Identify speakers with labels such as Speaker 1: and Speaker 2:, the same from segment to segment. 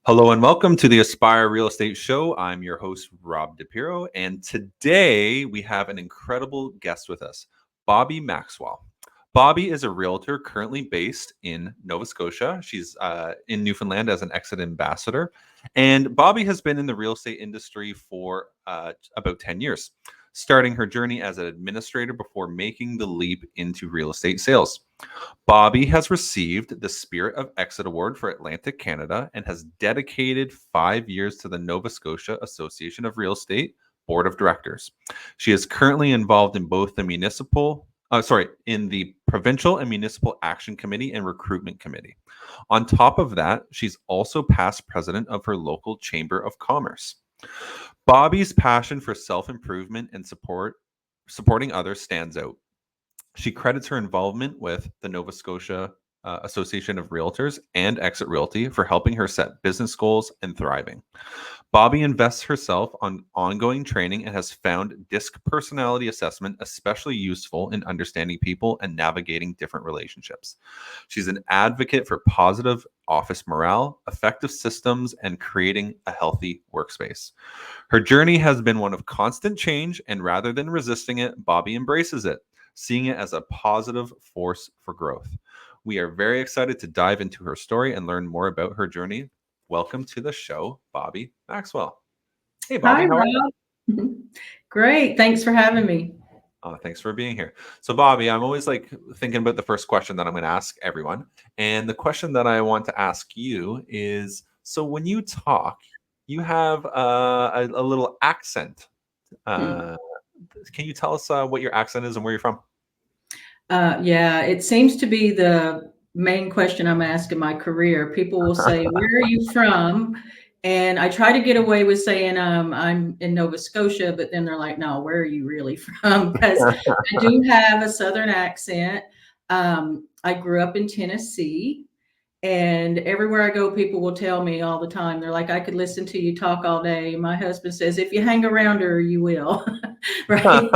Speaker 1: Hello and welcome to the Aspire Real Estate Show. I'm your host, Rob DePiro, and today we have an incredible guest with us, Bobbi Maxwell. Bobbi is a realtor currently based in Nova Scotia. She's in Newfoundland as an exit ambassador, and Bobbi has been in the real estate industry for about 10 years, starting her journey as an administrator before making the leap into real estate sales. Bobbi has received the Spirit of Exit Award for Atlantic Canada and has dedicated 5 years to the Nova Scotia Association of Real Estate Board of Directors. She is currently involved in both the in the Provincial and Municipal Action Committee and Recruitment Committee. On top of that, she's also past president of her local Chamber of Commerce. Bobbi's passion for self-improvement and supporting others stands out. She credits her involvement with the Nova Scotia Association of Realtors and Exit Realty for helping her set business goals and thriving. Bobbi invests herself on ongoing training and has found DISC personality assessment especially useful in understanding people and navigating different relationships. She's an advocate for positive office morale, effective systems, and creating a healthy workspace. Her journey has been one of constant change, and rather than resisting it, Bobbi embraces it, seeing it as a positive force for growth. We are very excited to dive into her story and learn more about her journey. Welcome to the show, Bobbi Maxwell. Hey, Bobbi.
Speaker 2: Hi,
Speaker 1: How are you?
Speaker 2: Rob. Great. Thanks for having me.
Speaker 1: Thanks for being here. So, Bobbi, I'm always thinking about the first question that I'm going to ask everyone. And the question that I want to ask you is, so when you talk, you have a little accent. Can you tell us what your accent is and where you're from?
Speaker 2: Yeah, it seems to be the main question I'm asked in my career. People will say, "Where are you from?" And I try to get away with saying I'm in Nova Scotia, but then they're like, "No, where are you really from?" Because I do have a Southern accent. I grew up in Tennessee. And everywhere I go, people will tell me all the time. They're like, I could listen to you talk all day. My husband says, if you hang around her, you will. Right.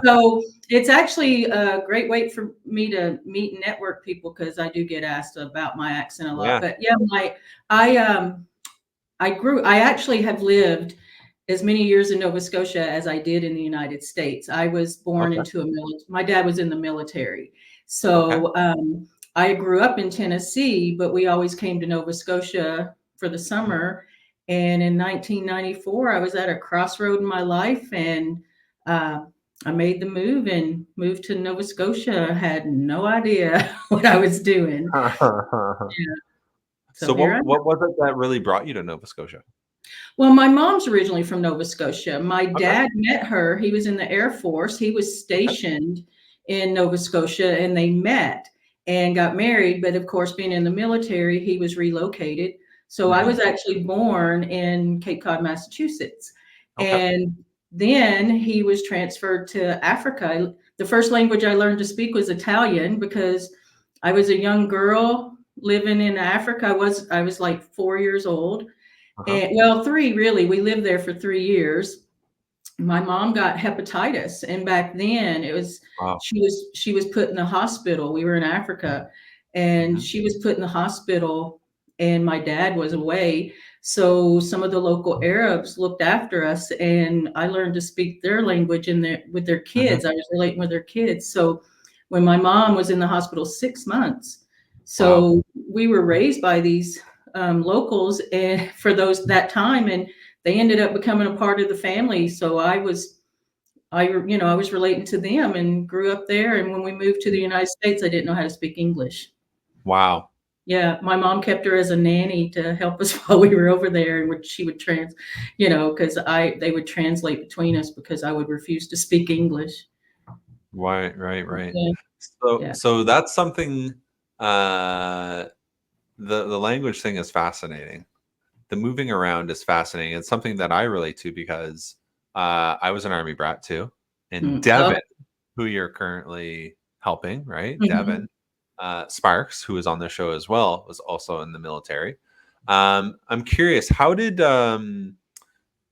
Speaker 2: So it's actually a great way for me to meet and network people because I do get asked about my accent a lot.
Speaker 1: Yeah.
Speaker 2: But yeah, I I actually have lived as many years in Nova Scotia as I did in the United States. I was born
Speaker 1: Okay.
Speaker 2: into my dad was in the military.
Speaker 1: Okay.
Speaker 2: So I grew up in Tennessee, but we always came to Nova Scotia for the summer. And in 1994, I was at a crossroad in my life, and I made the move and moved to Nova Scotia. I had no idea what I was doing. Yeah.
Speaker 1: So
Speaker 2: So here I am.
Speaker 1: what was it that really brought you to Nova Scotia?
Speaker 2: Well, my mom's originally from Nova Scotia. My
Speaker 1: Okay.
Speaker 2: dad met her. He was in the Air Force. He was
Speaker 1: Okay.
Speaker 2: stationed in Nova Scotia, and they met and got married. But of course, being in the military, he was relocated. So I
Speaker 1: Mhm.
Speaker 2: was actually born in Cape Cod, Massachusetts.
Speaker 1: Okay.
Speaker 2: And then he was transferred to Africa. The first language I learned to speak was Italian because I was a young girl living in Africa. I was like 4 years old.
Speaker 1: Uh-huh.
Speaker 2: And well, three really. We lived there for 3 years. My mom got hepatitis, and back then it was
Speaker 1: Wow.
Speaker 2: she was put in the hospital. We were in Africa, and
Speaker 1: Mhm.
Speaker 2: she was put in the hospital, and my dad was away. So some of the local Arabs looked after us, and I learned to speak their language with their
Speaker 1: Mhm.
Speaker 2: kids. I was relating with their kids. So when my mom was in the hospital 6 months,
Speaker 1: Wow.
Speaker 2: so we were raised by these locals and for that time, and they ended up becoming a part of the family. So I was relating to them and grew up there. And when we moved to the United States, I didn't know how to speak English.
Speaker 1: Wow.
Speaker 2: Yeah, my mom kept her as a nanny to help us while we were over there, and she would because they would translate between us because I would refuse to speak English.
Speaker 1: Right.
Speaker 2: Yeah, yeah.
Speaker 1: So that's something uh the language thing is fascinating. The moving around is fascinating. It's something that I relate to because I was an army brat too. And
Speaker 2: Oh,
Speaker 1: Devin, who you're currently helping, right?
Speaker 2: mhm.
Speaker 1: Devin Sparks, who is on the show as well, was also in the military. I'm curious, how did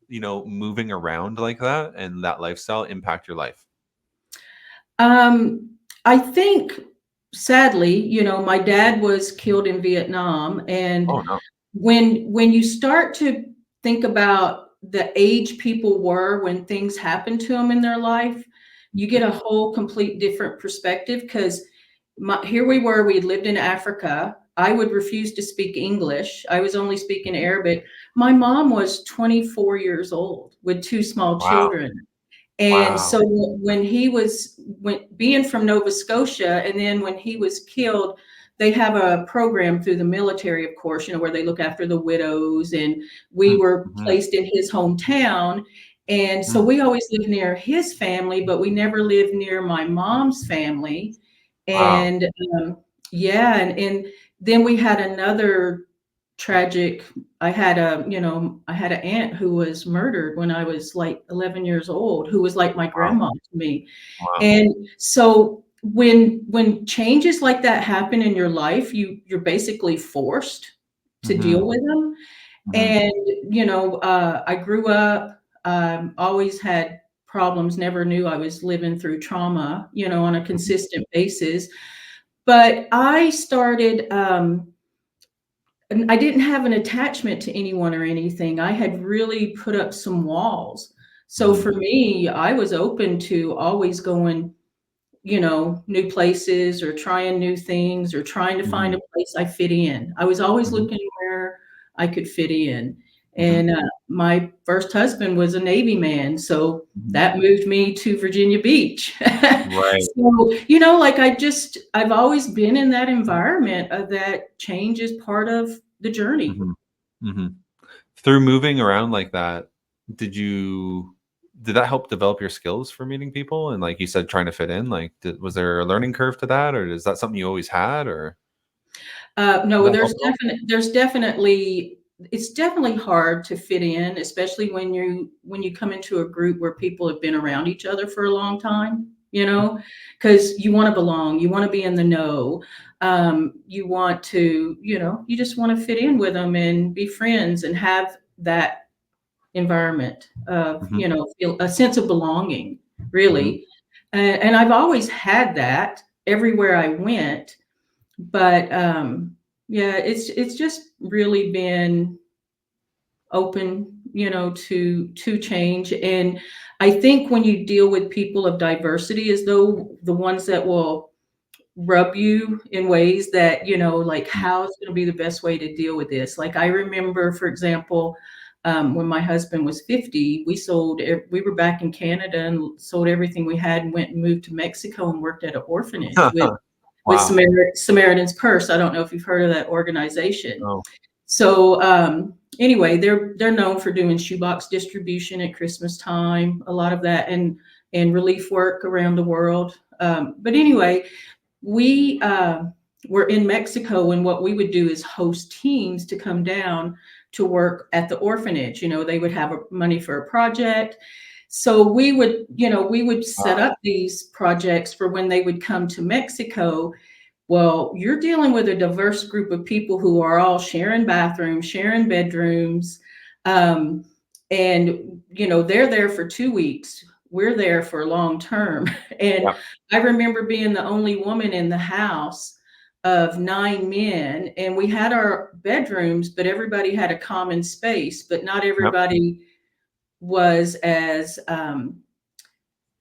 Speaker 1: moving around like that and that lifestyle impact your life?
Speaker 2: Um, I think sadly, my dad was killed in Vietnam, and
Speaker 1: Oh no.
Speaker 2: when you start to think about the age people were when things happened to them in their life, you get a whole complete different perspective because here we were, we had lived in Africa. I would refuse to speak English. I was only speaking Arabic. My mom was 24 years old with two small
Speaker 1: Wow.
Speaker 2: children. And
Speaker 1: Wow.
Speaker 2: so when being from Nova Scotia, and then when he was killed, they have a program through the military, of course, where they look after the widows. And we were
Speaker 1: Mm-hmm.
Speaker 2: placed in his hometown. And so
Speaker 1: Mm.
Speaker 2: we always lived near his family, but we never lived near my mom's family.
Speaker 1: Wow.
Speaker 2: And yeah, and then we had another tragic. I had an aunt who was murdered when I was like 11 years old, who was like my
Speaker 1: Wow.
Speaker 2: grandma to me.
Speaker 1: Wow.
Speaker 2: And so when changes like that happen in your life, you're basically forced to
Speaker 1: Mm-hmm.
Speaker 2: deal with them.
Speaker 1: Mm-hmm.
Speaker 2: And I grew up, always had problems, never knew I was living through trauma, on a consistent basis. But I started, and I didn't have an attachment to anyone or anything. I had really put up some walls. So
Speaker 1: Mm-hmm.
Speaker 2: for me, I was open to always going, new places or trying new things or trying to find
Speaker 1: Mm-hmm.
Speaker 2: a place I fit in. I was always
Speaker 1: Mm-hmm.
Speaker 2: looking where I could fit in.
Speaker 1: Mm-hmm.
Speaker 2: And my first husband was a Navy man, so
Speaker 1: Mm-hmm.
Speaker 2: that moved me to Virginia Beach.
Speaker 1: Right.
Speaker 2: So, like I've always been in that environment of that change is part of the journey.
Speaker 1: Mm-hmm. Mm-hmm. Through moving around like that, did that help develop your skills for meeting people? And like you said, trying to fit in, like, was there a learning curve to that, or is that something you always had, or did
Speaker 2: No,
Speaker 1: that help at all?
Speaker 2: it's definitely hard to fit in, especially when you come into a group where people have been around each other for a long time, because you want to belong, you want to be in the know, you want to, you just want to fit in with them and be friends and have that environment of,
Speaker 1: Mm-hmm.
Speaker 2: feel a sense of belonging,
Speaker 1: Mm-hmm.
Speaker 2: really. And I've always had that everywhere I went. But yeah, it's just really been open, to change. And I think when you deal with people of diversity, as though the ones that will rub you in ways that, like how's going to be the best way to deal with this. Like I remember, for example, when my husband was 50, we were back in Canada and sold everything we had and went and moved to Mexico and worked at an orphanage with
Speaker 1: Wow.
Speaker 2: Samaritan's Purse. I don't know if you've heard of that organization.
Speaker 1: Oh.
Speaker 2: So anyway, they're known for doing shoebox distribution at Christmas time, a lot of that, and relief work around the world. But anyway, we were in Mexico, and what we would do is host teams to come down to work at the orphanage. They would have money for a project. So we would set
Speaker 1: Wow.
Speaker 2: up these projects for when they would come to Mexico. Well, you're dealing with a diverse group of people who are all sharing bathrooms, sharing bedrooms. Um, and, they're there for 2 weeks. We're there for long term. And
Speaker 1: Yep.
Speaker 2: I remember being the only woman in the house of 9 men, and we had our bedrooms, but everybody had a common space, but not
Speaker 1: Yep.
Speaker 2: everybody was as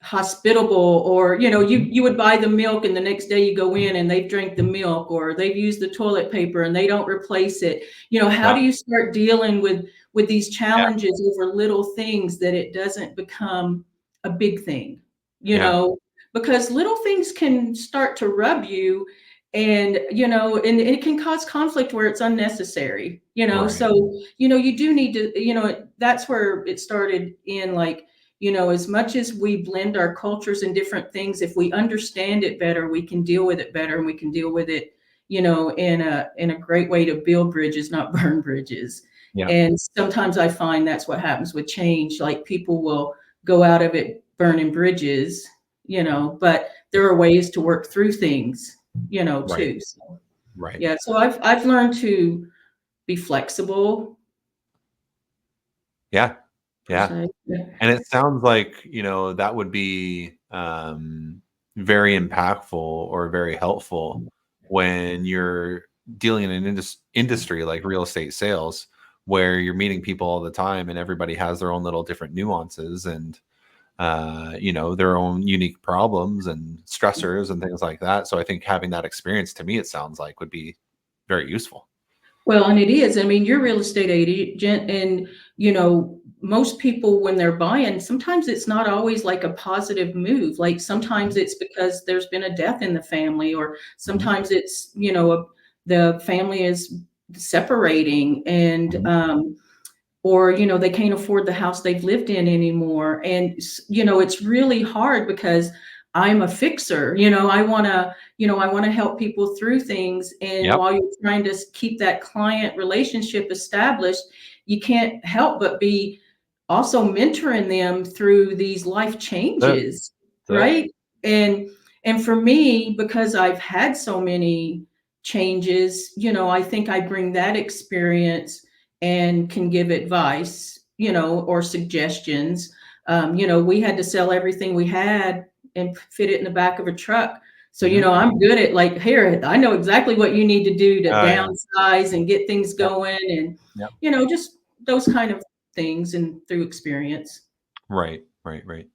Speaker 2: hospitable. Or you
Speaker 1: Mhm.
Speaker 2: you would buy the milk and the next day you go in and they've drank the milk, or they've used the toilet paper and they don't replace it. How
Speaker 1: Yep.
Speaker 2: do you start dealing with these
Speaker 1: Yeah.
Speaker 2: challenges over little things that it doesn't become a big thing,
Speaker 1: Yeah.
Speaker 2: because little things can start to rub you, and it can cause conflict where it's unnecessary,
Speaker 1: Right.
Speaker 2: so you do need to, that's where it started in, like, as much as we blend our cultures and different things, if we understand it better, we can deal with it better, and we can deal with it, in a great way to build bridges, not burn bridges.
Speaker 1: Yeah.
Speaker 2: And sometimes I find that's what happens with change. Like people will go out of it burning bridges, but there are ways to work through things,
Speaker 1: Right.
Speaker 2: too. So
Speaker 1: Right.
Speaker 2: yeah, so I've learned to be flexible
Speaker 1: Yeah.
Speaker 2: per
Speaker 1: Yeah.
Speaker 2: se. Yeah.
Speaker 1: And it sounds like, that would be very impactful or very helpful when you're dealing in an industry like real estate sales, where you're meeting people all the time and everybody has their own little different nuances and their own unique problems and stressors and things like that. So I think having that experience, to me, it sounds like would be very useful.
Speaker 2: Well, and it is. I mean, you're a real estate agent, and most people when they're buying, sometimes it's not always like a positive move. Like sometimes it's because there's been a death in the family, or
Speaker 1: Mhm,
Speaker 2: sometimes it's the family is separating, and
Speaker 1: mhm.
Speaker 2: or they can't afford the house they've lived in anymore, and it's really hard because I'm a fixer. I want to help people through things, and
Speaker 1: Yep.
Speaker 2: while you're trying to keep that client relationship established, you can't help but be also mentoring them through these life
Speaker 1: That's it.
Speaker 2: changes,
Speaker 1: That's it.
Speaker 2: right? And for me, because I've had so many changes, I think I bring that experience and can give advice, or suggestions. We had to sell everything we had and fit it in the back of a truck. So,
Speaker 1: Mhm.
Speaker 2: I'm good at, like, here, I know exactly what you need to do to
Speaker 1: Oh, yeah.
Speaker 2: downsize and get things
Speaker 1: Yep.
Speaker 2: going, and,
Speaker 1: Yep.
Speaker 2: just those kind of things, and through experience.
Speaker 1: Right. Right. Right.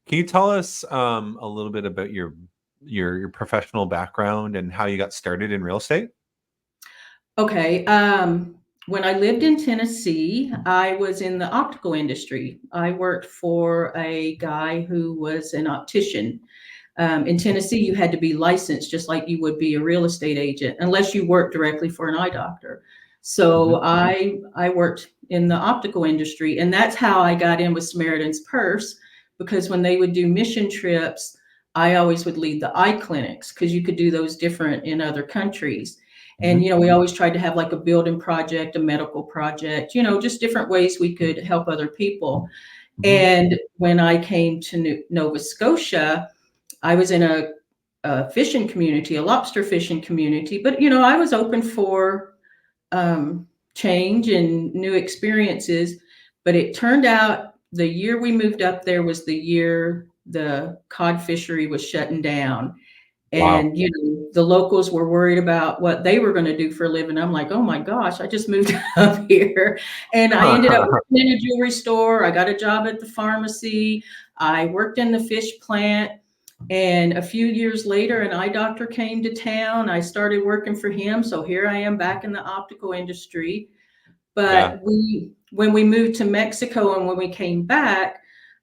Speaker 1: Can you tell us a little bit about your professional background and how you got started in real estate?
Speaker 2: Okay. When I lived in Tennessee, I was in the optical industry. I worked for a guy who was an optician. In Tennessee, you had to be licensed just like you would be a real estate agent, unless you worked directly for an eye doctor.
Speaker 1: Mhm.
Speaker 2: So I worked in the optical industry, and that's how I got in with Samaritan's Purse, because when they would do mission trips, I always would lead the eye clinics, because you could do those different in other countries. And
Speaker 1: Mhm.
Speaker 2: we always tried to have like a building project, a medical project, just different ways we could help other people.
Speaker 1: Mhm.
Speaker 2: And when I came to Nova Scotia, I was in a fishing community, a lobster fishing community, but I was open for change and new experiences. But it turned out the year we moved up there was the year the cod fishery was shutting down.
Speaker 1: Wow.
Speaker 2: And the locals were worried about what they were going to do for a living. I'm like, oh my gosh, I just moved up here. And I ended up working in a jewelry store. I got a job at the pharmacy. I worked in the fish plant. And a few years later, an eye doctor came to town. I started working for him. So here I am back in the optical industry.
Speaker 1: Yeah.
Speaker 2: But when we moved to Mexico and when we came back,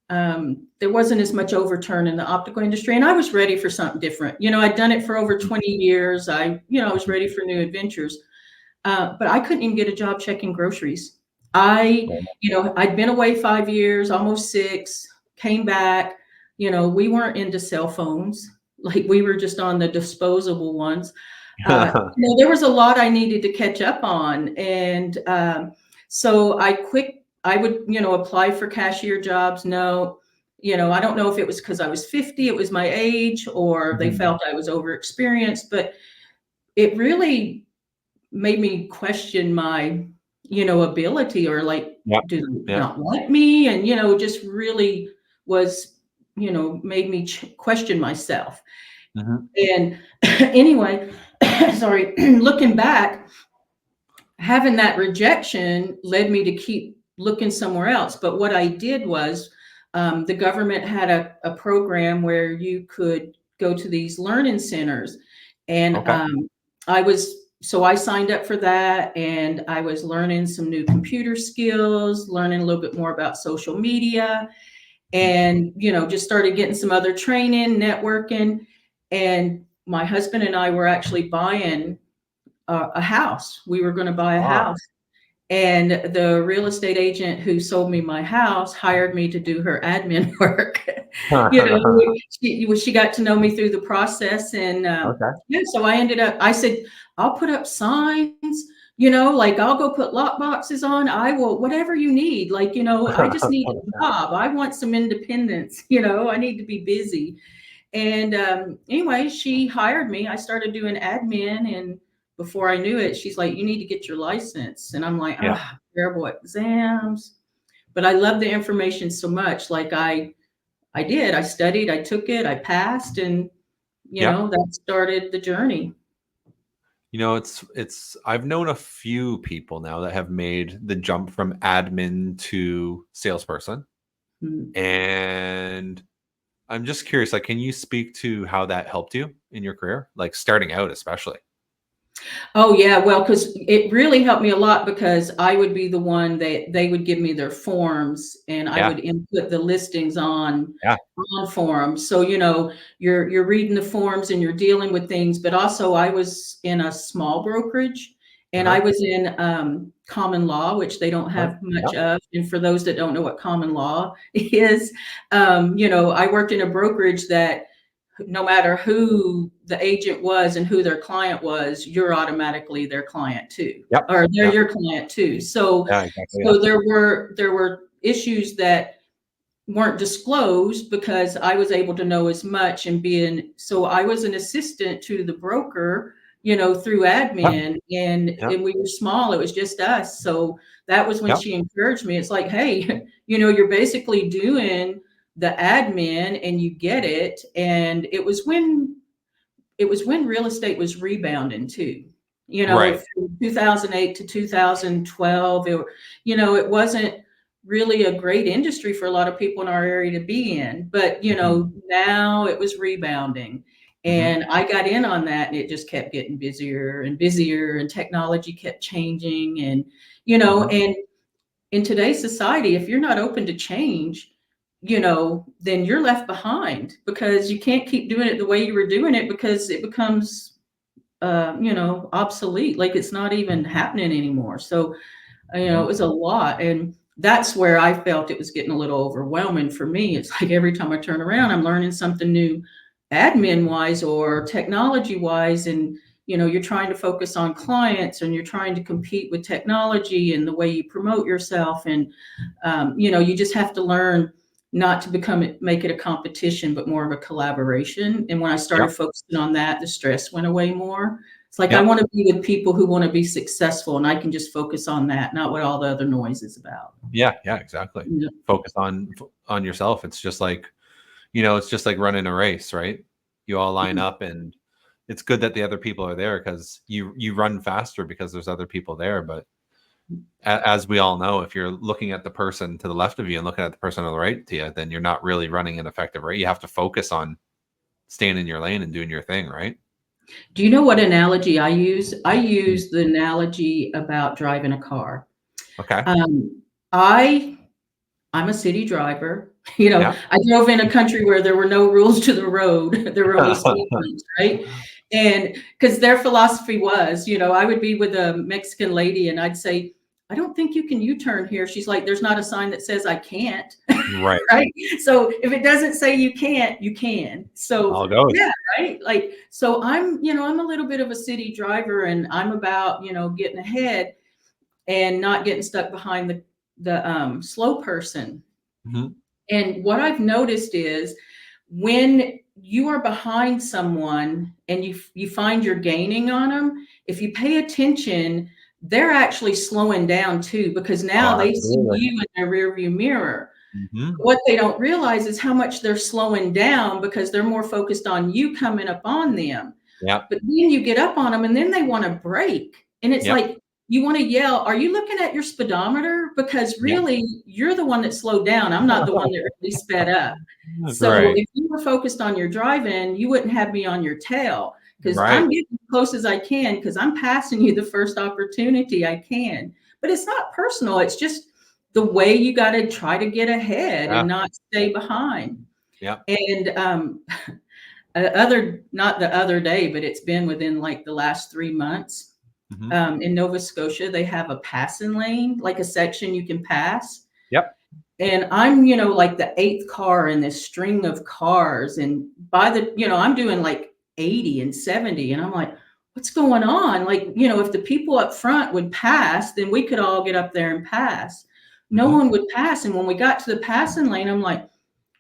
Speaker 2: there wasn't as much overturn in the optical industry, and I was ready for something different. I'd done it for over
Speaker 1: Mhm.
Speaker 2: 20 years. I was
Speaker 1: Mhm.
Speaker 2: ready for new adventures, but I couldn't even get a job checking groceries. I'd been away 5 years, almost six, came back. We weren't into cell phones. Like, we were just on the disposable ones. There was a lot I needed to catch up on. And so I would, apply for cashier jobs. No, I don't know if it was because I was 50, it was my age, or they
Speaker 1: Mhm.
Speaker 2: felt I was overexperienced, but it really made me question my, ability, or like,
Speaker 1: Yep.
Speaker 2: do they
Speaker 1: Yep.
Speaker 2: not want me? And, just really was, made me question myself.
Speaker 1: Mhm.
Speaker 2: And anyway, sorry, looking back, having that rejection led me to keep looking somewhere else. But what I did was, the government had a program where you could go to these learning centers. And
Speaker 1: Okay.
Speaker 2: I signed up for that, and I was learning some new computer skills, learning a little bit more about social media,
Speaker 1: Mhm.
Speaker 2: and, just started getting some other training, networking. And my husband and I were actually buying a house. We were going to buy a
Speaker 1: Ah.
Speaker 2: house. And the real estate agent who sold me my house hired me to do her admin work. She got to know me through the process. And
Speaker 1: Okay.
Speaker 2: yeah, so I said, I'll put up signs, like, I'll go put lock boxes on. I will, whatever you need. Like, I just need a job. I want some independence. I need to be busy. And anyway, she hired me. I started doing admin, and before I knew it, she's like, "You need to get your license." And I'm like,
Speaker 1: Yeah.
Speaker 2: "Ah, terrible exams." But I love the information so much. Like, I did. I studied. I took it. I passed, and
Speaker 1: Yep.
Speaker 2: that started the journey.
Speaker 1: It's I've known a few people now that have made the jump from admin to salesperson.
Speaker 2: Mm.
Speaker 1: And I'm just curious, like, can you speak to how that helped you in your career? Like starting out, especially.
Speaker 2: Oh yeah, well, because it really helped me a lot because I would be the one that they would give me their forms and I
Speaker 1: Yeah.
Speaker 2: would input the listings
Speaker 1: Yeah.
Speaker 2: on forums. So, you're reading the forms and you're dealing with things, but also I was in a small brokerage and I
Speaker 1: Uh-huh.
Speaker 2: was in common law, which they don't
Speaker 1: Uh-huh.
Speaker 2: have
Speaker 1: Yeah.
Speaker 2: much of. And for those that don't know what common law is, I worked in a brokerage that no matter who the agent was and who their client was, you're automatically their client too,
Speaker 1: Yep.
Speaker 2: or they're
Speaker 1: Yeah.
Speaker 2: your client too. So,
Speaker 1: Yeah. Exactly. Yeah.
Speaker 2: so there were issues that weren't disclosed because I was able to know as much and so I was an assistant to the broker, through
Speaker 1: Yep.
Speaker 2: admin
Speaker 1: Yep.
Speaker 2: and we were small. It was just us. So that was when
Speaker 1: Yep.
Speaker 2: she encouraged me. It's like, hey, you're basically doing the admin and you get it. And it was when real estate was rebounding too.
Speaker 1: Right.
Speaker 2: From 2008 to 2012, it wasn't really a great industry for a lot of people in our area to be in. But,
Speaker 1: Hmm.
Speaker 2: now it was rebounding.
Speaker 1: Hmm.
Speaker 2: And I got in on that and it just kept getting busier and busier and technology kept changing. And,
Speaker 1: Hmm.
Speaker 2: and in today's society, if you're not open to change, then you're left behind because you can't keep doing it the way you were doing it because it becomes, obsolete. Like it's not even happening anymore. So, it
Speaker 1: Hmm.
Speaker 2: was a lot. And that's where I felt it was getting a little overwhelming for me. It's like every time I turn around, I'm learning something new, admin wise or technology wise. And, you're trying to focus on clients and you're trying to compete with technology and the way you promote yourself. And, you just have to learn not to make it a competition, but more of a collaboration. And when I started
Speaker 1: Yep.
Speaker 2: focusing on that, the stress went away more. It's like I
Speaker 1: Yep.
Speaker 2: want to be with people who want to be successful, and I can just focus on that, not what all the other noise is about.
Speaker 1: Yeah. Yeah. Exactly.
Speaker 2: Yeah.
Speaker 1: Focus on yourself. It's just like running a race, right? You all line up, and it's good that the other people are there because you run faster because there's other people there. But as we all know, if you're looking at the person to the left of you and looking at the person on the right to you, then you're not really running an effective rate. You have to focus on staying in your lane and doing your thing, right?
Speaker 2: Do you know what analogy I use? I
Speaker 1: Mm.
Speaker 2: use the analogy about driving a car.
Speaker 1: Okay.
Speaker 2: Um, I I'm a city driver.
Speaker 1: Yeah.
Speaker 2: I drove in a country where there were no rules to the road. There were only speed limits, right? And because their philosophy was, I would be with a Mexican lady and I'd say, I don't think you can U-turn here. She's like, there's not a sign that says I can't.
Speaker 1: Right.
Speaker 2: Right. So if it doesn't say you can't, you can. So
Speaker 1: All goes.
Speaker 2: yeah, right. Like, so I'm a little bit of a city driver and I'm about, getting ahead and not getting stuck behind the slow person.
Speaker 1: Mhm.
Speaker 2: And what I've noticed is when you are behind someone and you find you're gaining on them, if you pay attention, they're actually slowing down too because now
Speaker 1: Oh,
Speaker 2: they see
Speaker 1: absolutely.
Speaker 2: you in their rearview mirror.
Speaker 1: Mhm.
Speaker 2: What they don't realize is how much they're slowing down because they're more focused on you coming up on them.
Speaker 1: Yep.
Speaker 2: But then you get up on them and then they want to brake. And it's
Speaker 1: Yep.
Speaker 2: like, you want to yell, are you looking at your speedometer? Because
Speaker 1: Yep.
Speaker 2: really, you're the one that slowed down. I'm not the one that really sped up. So
Speaker 1: Right.
Speaker 2: if you were focused on your driving, you wouldn't have me on your tail because
Speaker 1: Right.
Speaker 2: I'm getting as close as I can because I'm passing you the first opportunity I can. But it's not personal. It's just the way you got to try to get ahead
Speaker 1: Yeah.
Speaker 2: and not stay behind.
Speaker 1: Yep.
Speaker 2: And not the other day, but it's been within like the last 3 months.
Speaker 1: Mhm.
Speaker 2: In Nova Scotia, they have a passing lane, like a section you can pass.
Speaker 1: Yep.
Speaker 2: And I'm, like the eighth car in this string of cars. And I'm doing like 80 and 70. And I'm like, what's going on? Like, if the people up front would pass, then we could all get up there and pass. No
Speaker 1: Mhm.
Speaker 2: one would pass. And when we got to the passing lane, I'm like,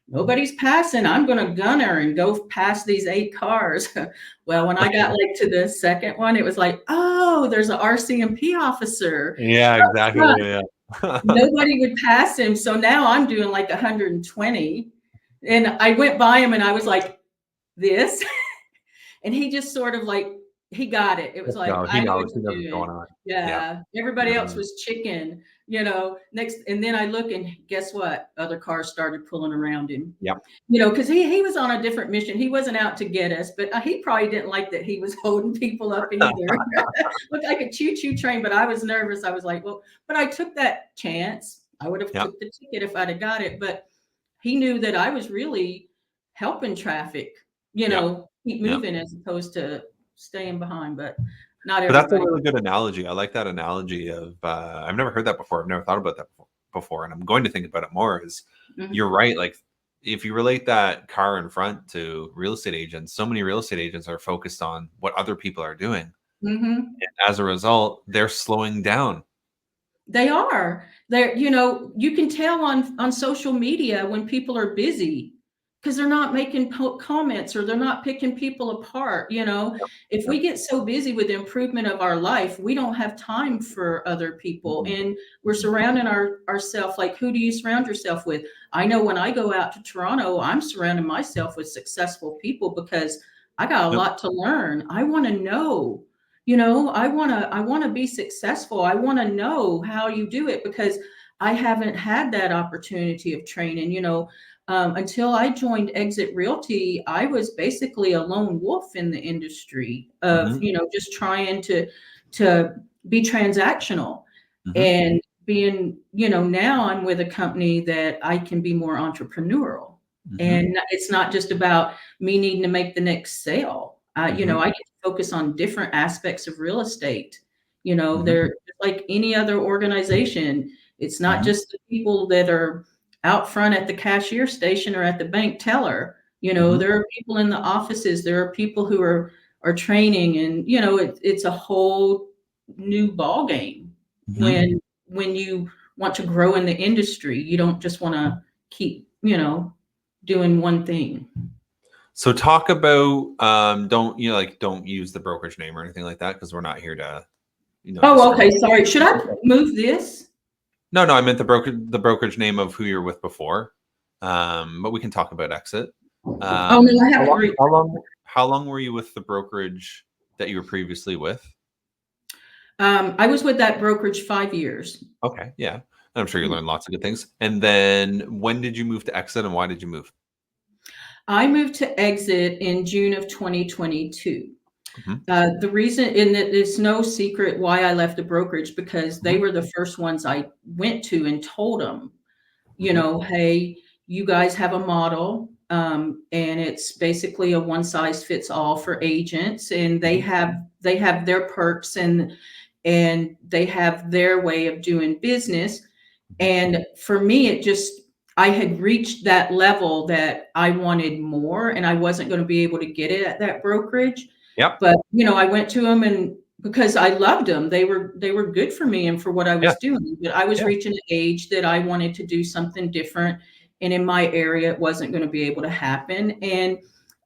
Speaker 2: nobody's passing. I'm going to gunner and go past these 8 cars. Well, when I got like to the second one, it was like, oh, there's an RCMP officer
Speaker 1: Yeah,
Speaker 2: up
Speaker 1: exactly.
Speaker 2: front.
Speaker 1: Yeah.
Speaker 2: Nobody would pass him. So now I'm doing like 120. And I went by him and I was like, this. And he just sort of like he got it. It was like,
Speaker 1: No,
Speaker 2: I
Speaker 1: he
Speaker 2: know what
Speaker 1: knows. He knows
Speaker 2: you're
Speaker 1: what's going
Speaker 2: doing.
Speaker 1: on. Yeah.
Speaker 2: Yeah. Everybody else
Speaker 1: Mhm.
Speaker 2: was chicken, you know, next. And then I look and guess what? Other cars started pulling around him,
Speaker 1: Yep.
Speaker 2: you know, because he was on a different mission. He wasn't out to get us, but he probably didn't like that he was holding people up either. Looked like a choo-choo train, but I was nervous. I was like, well, but I took that chance. I would have
Speaker 1: Yep.
Speaker 2: took the ticket if I'd have got it, but he knew that I was really helping traffic, you
Speaker 1: Yep.
Speaker 2: know, keep
Speaker 1: Yep.
Speaker 2: moving as opposed to staying behind. But not
Speaker 1: But that's a
Speaker 2: everybody.
Speaker 1: really good analogy. I like that analogy of I've never heard that before. I've never thought about that before, and I'm going to think about it more. Is
Speaker 2: Mhm.
Speaker 1: you're right. Like if you relate that car in front to real estate agents, so many real estate agents are focused on what other people are doing.
Speaker 2: Mhm.
Speaker 1: And as a result, they're slowing down.
Speaker 2: They are. They're, you know, you can tell on social media when people are busy because they're not making comments or they're not picking people apart, you know. If
Speaker 1: Yep.
Speaker 2: we get so busy with the improvement of our life, we don't have time for other people.
Speaker 1: Mhm.
Speaker 2: And we're
Speaker 1: Mhm.
Speaker 2: surrounding ourselves, like, who do you surround yourself with? I know when I go out to Toronto, I'm surrounding myself with successful people because I got a
Speaker 1: Yep.
Speaker 2: lot to learn. I want to know, you know, I want to be successful. I want to know how you do it because I haven't had that opportunity of training, you know. Until I joined Exit Realty, I was basically a lone wolf in the industry of,
Speaker 1: Mhm.
Speaker 2: you know, just trying to be transactional.
Speaker 1: Mhm.
Speaker 2: And being, you know, now I'm with a company that I can be more entrepreneurial.
Speaker 1: Mhm.
Speaker 2: And it's not just about me needing to make the next sale. You know,
Speaker 1: Mhm.
Speaker 2: I get to focus on different aspects of real estate. You know,
Speaker 1: Mhm.
Speaker 2: they're like any other organization. It's not
Speaker 1: Mhm.
Speaker 2: just the people that are out front at the cashier station or at the bank teller. You know,
Speaker 1: Mhm.
Speaker 2: there are people in the offices. There are people who are training, and you know, it's a whole new ball game
Speaker 1: Mhm.
Speaker 2: when you want to grow in the industry. You don't just want to keep, you know, doing one thing.
Speaker 1: So talk about don't you know, like don't use the brokerage name or anything like that because we're not here to
Speaker 2: Oh, okay.
Speaker 1: discriminate.
Speaker 2: Sorry. Should I move this?
Speaker 1: No, no, I meant the brokerage name of who you're with before. But we can talk about exit.
Speaker 2: Oh no, I
Speaker 1: How
Speaker 2: haven't
Speaker 1: long,
Speaker 2: read.
Speaker 1: how long were you with the brokerage that you were previously with?
Speaker 2: I was with that brokerage 5 years.
Speaker 1: Okay, yeah. I'm sure you learned lots of good things. And then when did you move to exit and why did you move?
Speaker 2: I moved to Exit in June of 2022.
Speaker 1: Mhm.
Speaker 2: The reason, and it's no secret why I left the brokerage, because they
Speaker 1: Mhm.
Speaker 2: were the first ones I went to and told them, you
Speaker 1: Mhm.
Speaker 2: know, hey, you guys have a model, and it's basically a one size fits all for agents, and
Speaker 1: Mhm.
Speaker 2: they have their perks and they have their way of doing business.
Speaker 1: Mhm.
Speaker 2: And for me, it just, I had reached that level that I wanted more, and I wasn't going to be able to get it at that brokerage.
Speaker 1: Yep.
Speaker 2: But, you know, I went to them and because I loved them, they were good for me and for what I
Speaker 1: Yeah.
Speaker 2: was doing. But I was
Speaker 1: Yeah.
Speaker 2: reaching an age that I wanted to do something different. And in my area, it wasn't going to be able to happen. And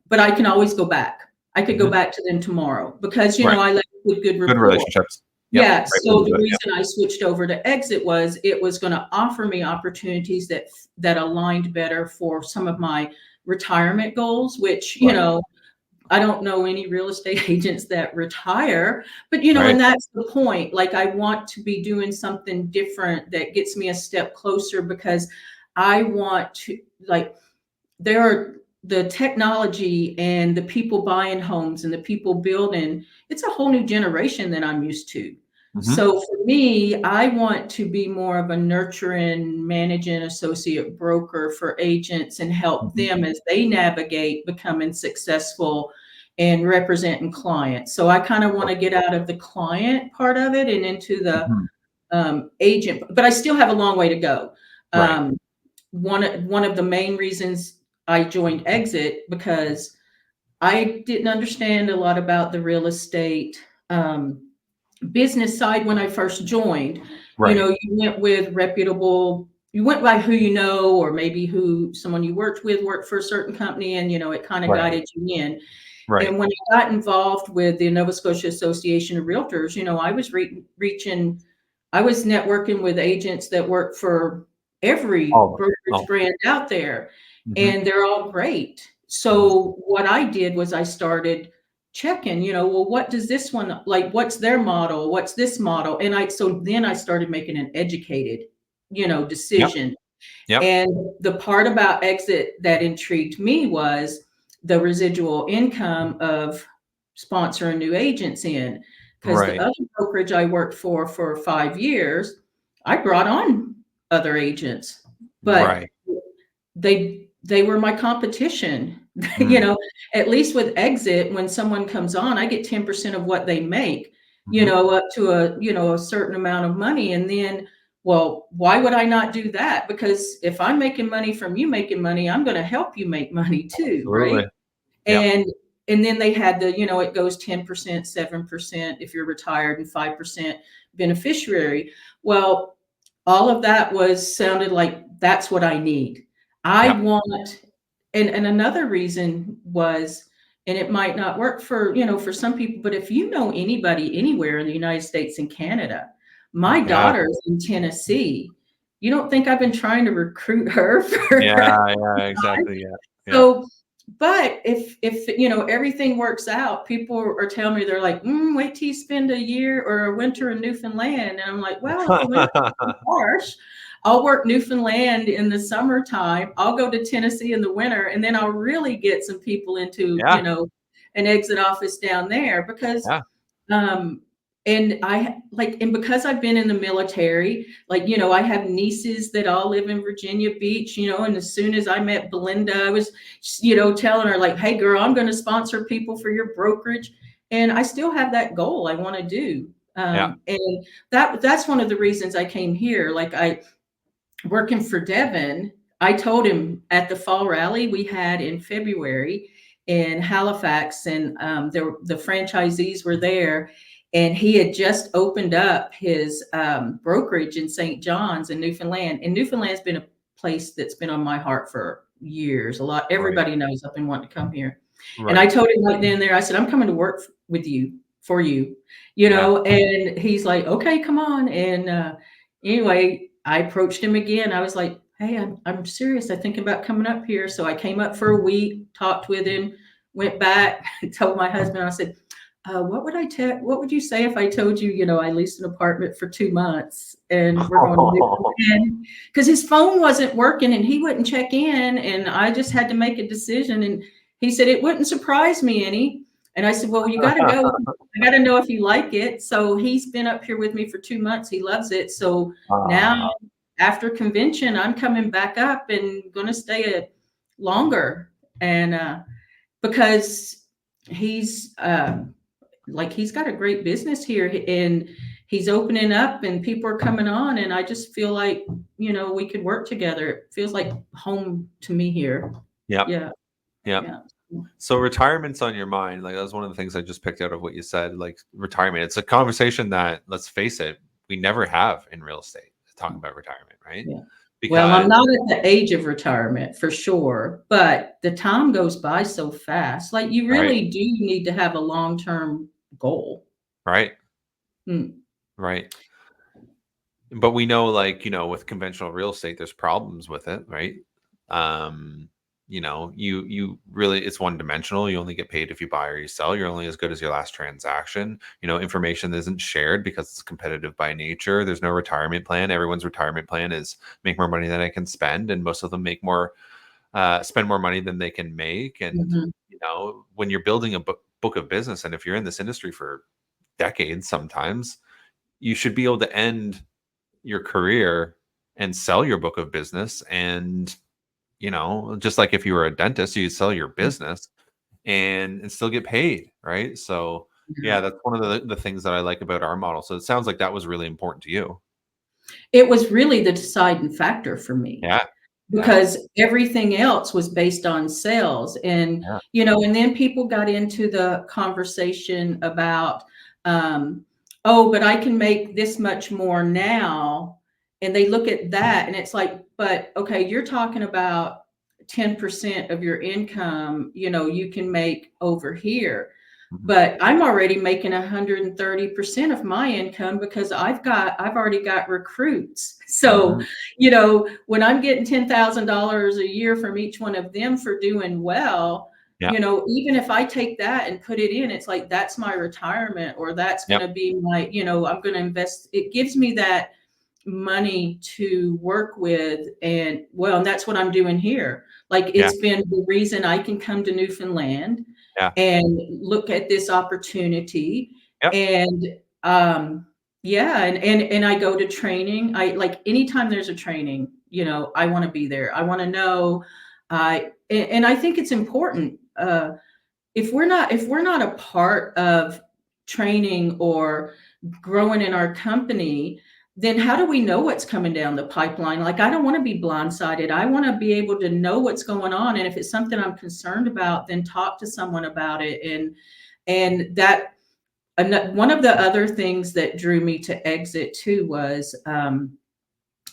Speaker 2: but I can always go back. I could go
Speaker 1: Mhm.
Speaker 2: back to them tomorrow because, you know,
Speaker 1: Right.
Speaker 2: I left with good
Speaker 1: Good
Speaker 2: rapport.
Speaker 1: relationships. Yep.
Speaker 2: Yeah,
Speaker 1: Right way
Speaker 2: so
Speaker 1: to do
Speaker 2: the
Speaker 1: it. Yeah.
Speaker 2: reason I switched over to Exit was it was gonna offer me opportunities that aligned better for some of my retirement goals, which, you
Speaker 1: Right.
Speaker 2: know, I don't know any real estate agents that retire, but, you know,
Speaker 1: Right.
Speaker 2: and that's the point. Like, I want to be doing something different that gets me a step closer because I want to, like, there are the technology and the people buying homes and the people building, it's a whole new generation that I'm used to.
Speaker 1: Mhm.
Speaker 2: So for me, I want to be more of a nurturing, managing associate broker for agents and help
Speaker 1: Mhm.
Speaker 2: them as they navigate becoming successful and representing clients. So I kind of want to get out of the client part of it and into the
Speaker 1: Mhm.
Speaker 2: agent, but I still have a long way to go.
Speaker 1: Right.
Speaker 2: Um, one of the main reasons I joined Exit because I didn't understand a lot about the real estate business side when I first joined. You
Speaker 1: Right.
Speaker 2: know, you went with reputable, you went by who you know, or maybe who someone you worked with worked for a certain company, and you know, it kind of
Speaker 1: Right.
Speaker 2: guided you in.
Speaker 1: Right.
Speaker 2: And when I got involved with the Nova Scotia Association of Realtors, you know, I was reaching, I was networking with agents that work for every
Speaker 1: All of them.
Speaker 2: brokerage
Speaker 1: All.
Speaker 2: brand out there,
Speaker 1: Mhm.
Speaker 2: and they're all great.
Speaker 1: Mhm.
Speaker 2: So what I did was I started checking, well, what does this one like? What's their model? What's this model? So then I started making an educated,
Speaker 1: Yep.
Speaker 2: decision.
Speaker 1: Yep.
Speaker 2: And the part about exit that intrigued me was the residual income of sponsoring new agents in. Because the
Speaker 1: Right.
Speaker 2: other brokerage I worked for 5 years, I brought on other agents, but
Speaker 1: Right.
Speaker 2: they were my competition.
Speaker 1: Mm.
Speaker 2: At least with exit, when someone comes on, I get 10% of what they make,
Speaker 1: Hmm.
Speaker 2: up to a certain amount of money. And then, well, why would I not do that? Because if I'm making money from you making money, I'm going to help you make money too, right?
Speaker 1: Absolutely. Yep.
Speaker 2: And then they had it goes 10%, 7% if you're retired, and 5% beneficiary. Well, all of that sounded like that's what I need. I
Speaker 1: Yep.
Speaker 2: want, and another reason was, and it might not work for some people, but if you know anybody anywhere in the United States and Canada, my
Speaker 1: Yeah.
Speaker 2: daughter's in Tennessee. You don't think I've been trying to recruit her for
Speaker 1: Yeah. Yeah. Exactly. Yeah. Yeah.
Speaker 2: so, but if everything works out, people are telling me, they're like, wait till you spend a year or a winter in Newfoundland. And I'm like, well, if the winter is harsh, I'll work Newfoundland in the summertime. I'll go to Tennessee in the winter, and then I'll really get some people into,
Speaker 1: Yeah.
Speaker 2: an exit office down there. Because
Speaker 1: Yeah.
Speaker 2: um and because I've been in the military, I have nieces that all live in Virginia Beach, and as soon as I met Belinda, I was, telling her, like, hey girl, I'm going to sponsor people for your brokerage. And I still have that goal I want to do.
Speaker 1: Yeah.
Speaker 2: And that's one of the reasons I came here. Like, I working for Devin, I told him at the fall rally we had in February in Halifax, and the franchisees were there, and he had just opened up his brokerage in St. John's in Newfoundland. And Newfoundland's been a place that's been on my heart for years.
Speaker 1: Right.
Speaker 2: Everybody knows I've been wanting to come here. And I
Speaker 1: Right.
Speaker 2: told him right then and there, I said, I'm coming to work with you, for you,
Speaker 1: Yeah.
Speaker 2: and he's like, okay, come on. And anyway, I approached him again. I was like, hey, I'm serious. I think about coming up here. So I came up for a week, talked with him, went back, told my husband, I said, what would you say if I told you, I leased an apartment for 2 months and we're going to move in? Because his phone wasn't working and he wouldn't check in. And I just had to make a decision. And he said, it wouldn't surprise me any. And I said, well, you got to go. I got to know if you like it. So he's been up here with me for 2 months. He loves it. So now
Speaker 1: Ah,
Speaker 2: after convention, I'm coming back up and going to stay longer. And because he's he's got a great business here, and he's opening up and people are coming on. And I just feel like, we could work together. It feels like home to me here.
Speaker 1: yep.
Speaker 2: Yeah.
Speaker 1: Yep.
Speaker 2: Yeah.
Speaker 1: So retirement's on your mind. Like, that was one of the things I just picked out of what you said. Like, retirement. It's a conversation that, let's face it, we never have in real estate, talking about retirement, right?
Speaker 2: Yeah. Well, I'm
Speaker 1: Because
Speaker 2: not at the age of retirement for sure, but the time goes by so fast. Like, you
Speaker 1: right,
Speaker 2: really do need to have a long-term goal.
Speaker 1: right,
Speaker 2: Mm.
Speaker 1: right. But we know, like, with conventional real estate, there's problems with it, right? Um, you really, it's one dimensional. You only get paid if you buy or you sell. You're only as good as your last transaction. Information isn't shared because it's competitive by nature. There's no retirement plan. Everyone's retirement plan is make more money than I can spend, and most of them spend more money than they can make. And
Speaker 2: Mhm.
Speaker 1: when you're building a book of business, and if you're in this industry for decades, sometimes you should be able to end your career and sell your book of business. And just like if you were a dentist, you sell your business and still get paid, right? So
Speaker 2: Yeah.
Speaker 1: yeah, that's one of the things that I like about our model. So it sounds like that was really important to you.
Speaker 2: It was really the deciding factor for me,
Speaker 1: Yeah. Yeah.
Speaker 2: because everything else was based on sales. And
Speaker 1: Yeah.
Speaker 2: and then people got into the conversation about, oh, but I can make this much more now. And they look at that and it's like, but okay, you're talking about 10% of your income, you can make over here.
Speaker 1: Mhm.
Speaker 2: But I'm already making 130% of my income because I've already got recruits. So,
Speaker 1: Mhm.
Speaker 2: when I'm getting $10,000 a year from each one of them for doing well,
Speaker 1: Yeah.
Speaker 2: even if I take that and put it in, it's like, that's my retirement, or that's going
Speaker 1: Yep.
Speaker 2: to be my, I'm going to invest. It gives me that money to work with. And well, and that's what I'm doing here. Like,
Speaker 1: Yeah.
Speaker 2: it's been the reason I can come to Newfoundland
Speaker 1: Yeah.
Speaker 2: and look at this opportunity.
Speaker 1: Yep.
Speaker 2: And yeah, and I go to training. I like, anytime there's a training, I want to be there. I want to know. And I think it's important. If we're not a part of training or growing in our company, then how do we know what's coming down the pipeline? Like, I don't want to be blindsided. I want to be able to know what's going on. And if it's something I'm concerned about, then talk to someone about it. And that, one of the other things that drew me to exit too was,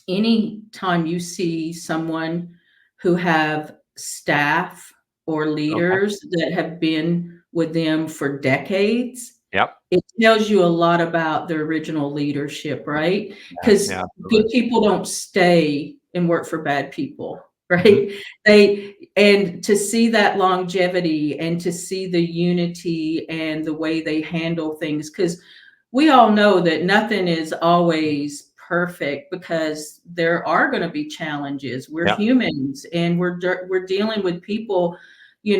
Speaker 2: anytime you see someone who have staff or
Speaker 1: Okay.
Speaker 2: leaders that have been with them for decades,
Speaker 1: Yep.
Speaker 2: it tells you a lot about the original leadership, right?
Speaker 1: Yeah. Yeah.
Speaker 2: Because good
Speaker 1: Absolutely.
Speaker 2: people don't stay and work for bad people,
Speaker 1: Hmm.
Speaker 2: right? And to see that longevity and to see the unity and the way they handle things, because we all know that nothing is always perfect, because there are going to be challenges. We're
Speaker 1: Yep.
Speaker 2: humans, and we're dealing with people,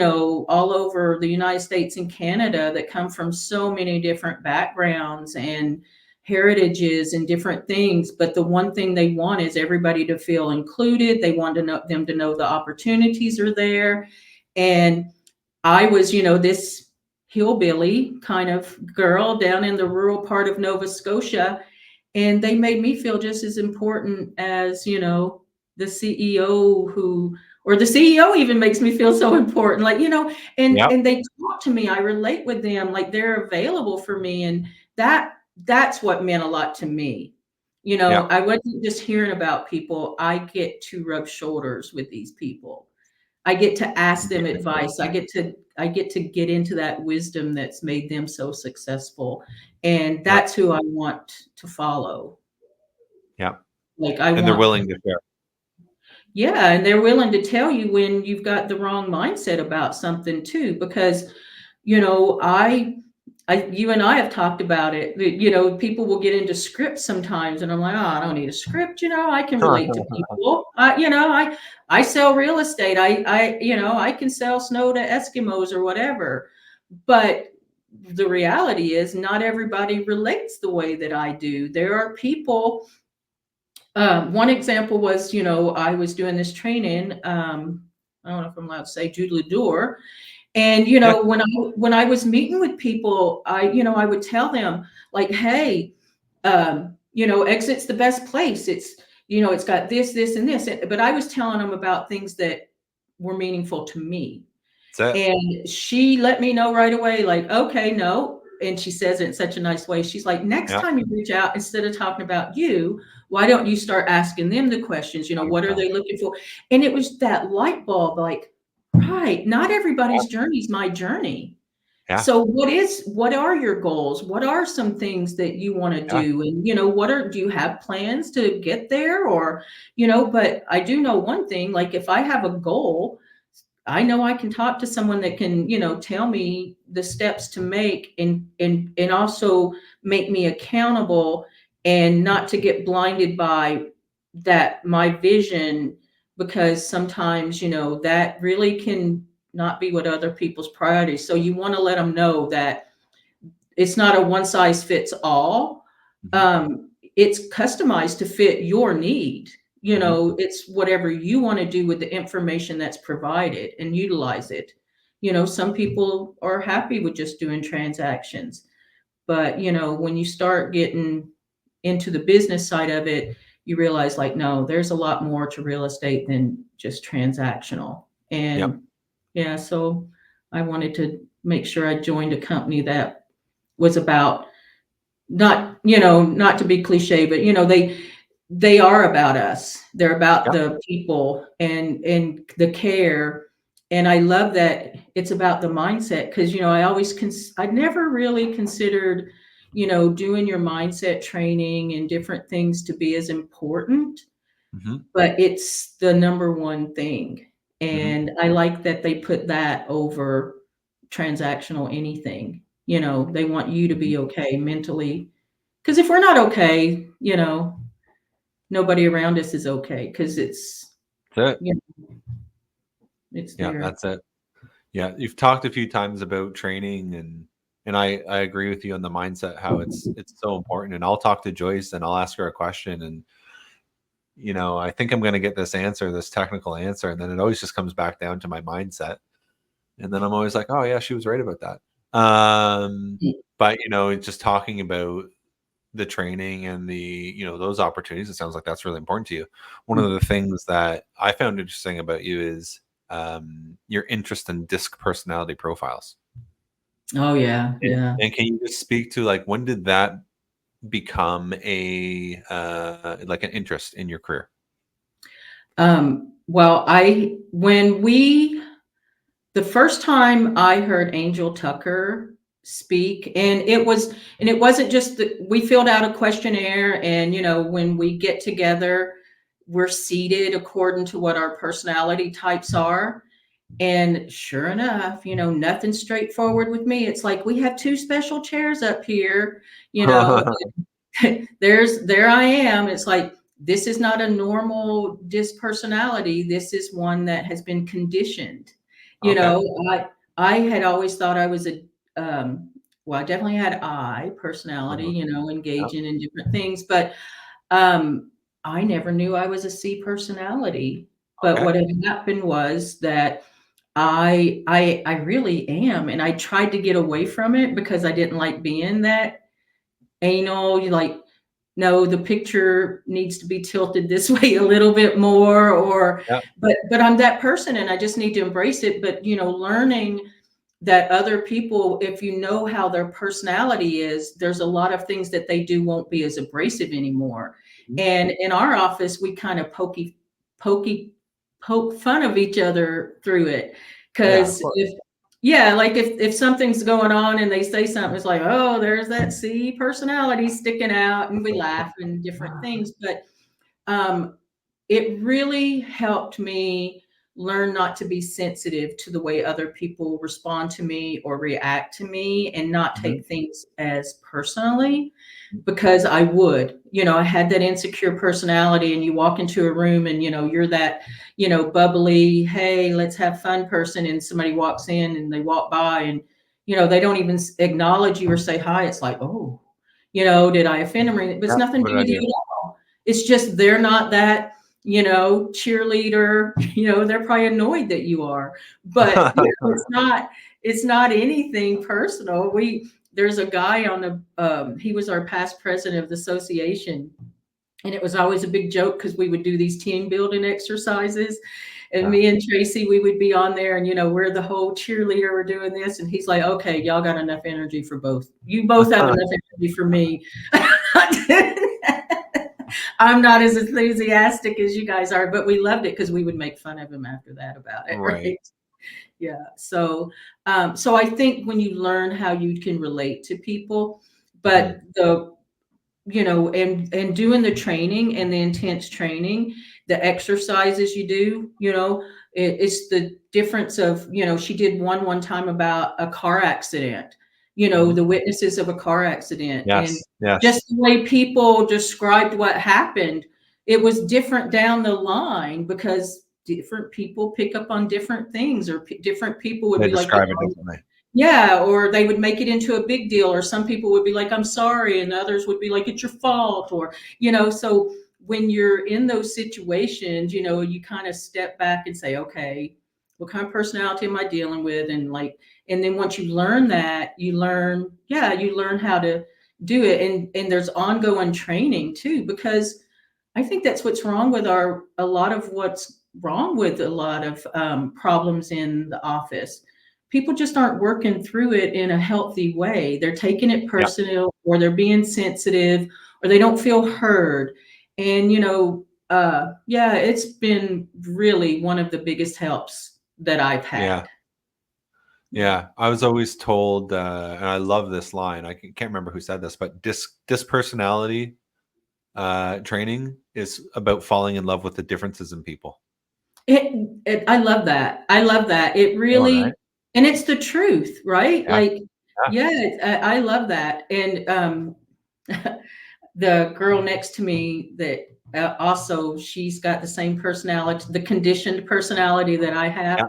Speaker 2: all over the United States and Canada, that come from so many different backgrounds and heritages and different things. But the one thing they want is everybody to feel included. They want them to know the opportunities are there. And I was, this hillbilly kind of girl down in the rural part of Nova Scotia, and they made me feel just as important as, the CEO or the CEO even makes me feel so important. Like, and
Speaker 1: Yep.
Speaker 2: they talk to me, I relate with them, like they're available for me. And that's what meant a lot to me.
Speaker 1: Yep.
Speaker 2: I wasn't just hearing about people. I get to rub shoulders with these people. I get to ask them advice. I get to get into that wisdom that's made them so successful. And
Speaker 1: Yep.
Speaker 2: that's who I want to follow.
Speaker 1: Yep.
Speaker 2: Like, I
Speaker 1: And they're
Speaker 2: want,
Speaker 1: willing to share.
Speaker 2: yeah, and they're willing to tell you when you've got the wrong mindset about something too, because, you and I have talked about it. People will get into scripts sometimes, and I'm like, oh, I don't need a script. I can relate to people. I sell real estate. I can sell snow to Eskimos or whatever. But the reality is, not everybody relates the way that I do. There are people. One example was, I was doing this training. I don't know if I'm allowed to say Jude Ledour. And
Speaker 1: Yeah.
Speaker 2: when I was meeting with people, I would tell them, like, hey, exit's the best place. It's got this and this. But I was telling them about things that were meaningful to me.
Speaker 1: That's it.
Speaker 2: And she let me know right away, like, okay, no. And she says it in such a nice way. She's like, next
Speaker 1: Yep.
Speaker 2: time you reach out, instead of talking about you, why don't you start asking them the questions? What are
Speaker 1: Exactly.
Speaker 2: they looking for? And it was that light bulb, like, right, not everybody's journey is my journey.
Speaker 1: Yeah.
Speaker 2: So what are your goals? What are some things that you want to
Speaker 1: Yeah.
Speaker 2: do? And do you have plans to get there? Or, but I do know one thing, like, if I have a goal, I know I can talk to someone that can, tell me the steps to make, and also make me accountable, and not to get blinded by that, my vision, because sometimes, that really can not be what other people's priorities. So you want to let them know that it's not a one size fits all.
Speaker 1: Hmm.
Speaker 2: It's customized to fit your need.
Speaker 1: Hmm.
Speaker 2: It's whatever you want to do with the information that's provided, and utilize it. Some people are happy with just doing transactions, but when you start getting into the business side of it, you realize, like, no, there's a lot more to real estate than just transactional.
Speaker 1: Yep.
Speaker 2: And yeah, so I wanted to make sure I joined a company that was about, not to be cliche, but they are about us. They're about
Speaker 1: Yep.
Speaker 2: the people and the care. And I love that it's about the mindset, because I never really considered, doing your mindset training and different things to be as important,
Speaker 1: Hmm.
Speaker 2: but it's the number one thing.
Speaker 1: Mhm.
Speaker 2: And I like that they put that over transactional anything. They want you to
Speaker 1: Mhm.
Speaker 2: be okay mentally. Because if we're not okay, nobody around us is okay because
Speaker 1: That's it.
Speaker 2: you know, it's
Speaker 1: Yeah,
Speaker 2: there.
Speaker 1: that's it. Yeah, you've talked a few times about training, and I agree with you on the mindset, how it's so important. And I'll talk to Joyce and I'll ask her a question, and I think I'm going to get this answer, this technical answer, and then it always just comes back down to my mindset. And then I'm always like, oh yeah, she was right about that. But just talking about the training and those opportunities, it sounds like that's really important to you. One of the things that I found interesting about you is your interest in disc personality profiles.
Speaker 2: Oh yeah,
Speaker 1: And,
Speaker 2: yeah.
Speaker 1: and can you just speak to, like, when did that become a like an interest in your career?
Speaker 2: Well, I when we the first time I heard Angel Tucker speak, and it wasn't just that we filled out a questionnaire, and when we get together, we're seated according to what our personality types are. And sure enough, nothing straightforward with me. It's like we have two special chairs up here, you know, there I am. It's like this is not a normal dispersonality. This is one that has been conditioned. You
Speaker 1: Okay.
Speaker 2: know, I had always thought I was a well, I definitely had I personality,
Speaker 1: Uh-huh. Yep.
Speaker 2: engaging in different things, but um I never knew I was a C personality. But
Speaker 1: Okay.
Speaker 2: what had happened was that I really am, and I tried to get away from it because I didn't like being that anal. You like, no, the picture needs to be tilted this way a little bit more, or
Speaker 1: Yep.
Speaker 2: but I'm that person and I just need to embrace it. But learning that other people, if you know how their personality is, there's a lot of things that they do won't be as abrasive anymore.
Speaker 1: Mhm.
Speaker 2: And in our office, we kind of pokey, poke fun of each other through it.
Speaker 1: Yeah, of
Speaker 2: Because
Speaker 1: course.
Speaker 2: yeah, like if something's going on and they say something, it's like, oh, there's that C personality sticking out, and we laugh and different things. But um, it really helped me learn not to be sensitive to the way other people respond to me or react to me, and not
Speaker 1: Mhm.
Speaker 2: take things as personally, because I had that insecure personality, and you walk into a room and you're that bubbly, hey, let's have fun person, and somebody walks in and they walk by, and they don't even acknowledge you or say hi. It's like, oh, did I offend them? But it's
Speaker 1: Yep.
Speaker 2: nothing
Speaker 1: What
Speaker 2: to
Speaker 1: did
Speaker 2: do
Speaker 1: I
Speaker 2: with
Speaker 1: do?
Speaker 2: you at all. It's just they're not that cheerleader. They're probably annoyed that you are, but it's not anything personal. There's a guy on the he was our past president of the association, and it was always a big joke because we would do these team building exercises, and
Speaker 1: Yeah.
Speaker 2: me and Tracy, we would be on there, and we're the whole cheerleader, we're doing this, and he's like, okay, y'all got enough energy for both, you both have enough energy for me. I'm not as enthusiastic as you guys are, but we loved it because we would make fun of him after that about it,
Speaker 1: Right.
Speaker 2: right? Yeah. So I think when you learn how you can relate to people, but
Speaker 1: Mhm.
Speaker 2: and doing the training and the intense training, the exercises you do, it's the difference of, she did one time about a car accident,
Speaker 1: Mhm.
Speaker 2: the witnesses of a car accident, and
Speaker 1: Yes. Yes.
Speaker 2: just the way people described what happened, it was different down the line because different people pick up on different things, or different people would
Speaker 1: They
Speaker 2: be like,
Speaker 1: describe it differently.
Speaker 2: yeah, or they would make it into a big deal, or some people would be like, I'm sorry, and others would be like, it's your fault, or, so when you're in those situations, you kind of step back and say, okay, what kind of personality am I dealing with? And then once you learn that, you learn how to do it. And there's ongoing training too, because I think that's what's wrong with a lot of what's wrong with a lot of problems in the office. People just aren't working through it in a healthy way. They're taking it
Speaker 1: Yeah.
Speaker 2: personal, or they're being sensitive, or they don't feel heard. And yeah, it's been really one of the biggest helps that I've
Speaker 1: Yeah.
Speaker 2: had. Yeah.
Speaker 1: Yeah. I was always told, and I love this line. I can't remember who said this, but dispersonality training is about falling in love with the differences in people.
Speaker 2: I love that. I love that. It
Speaker 1: All right.
Speaker 2: really, and it's the truth, right?
Speaker 1: Yeah.
Speaker 2: Like,
Speaker 1: Yeah.
Speaker 2: yeah, I love that. And the girl next to me that also she's got the same personality, the conditioned personality that I have.
Speaker 1: Yeah.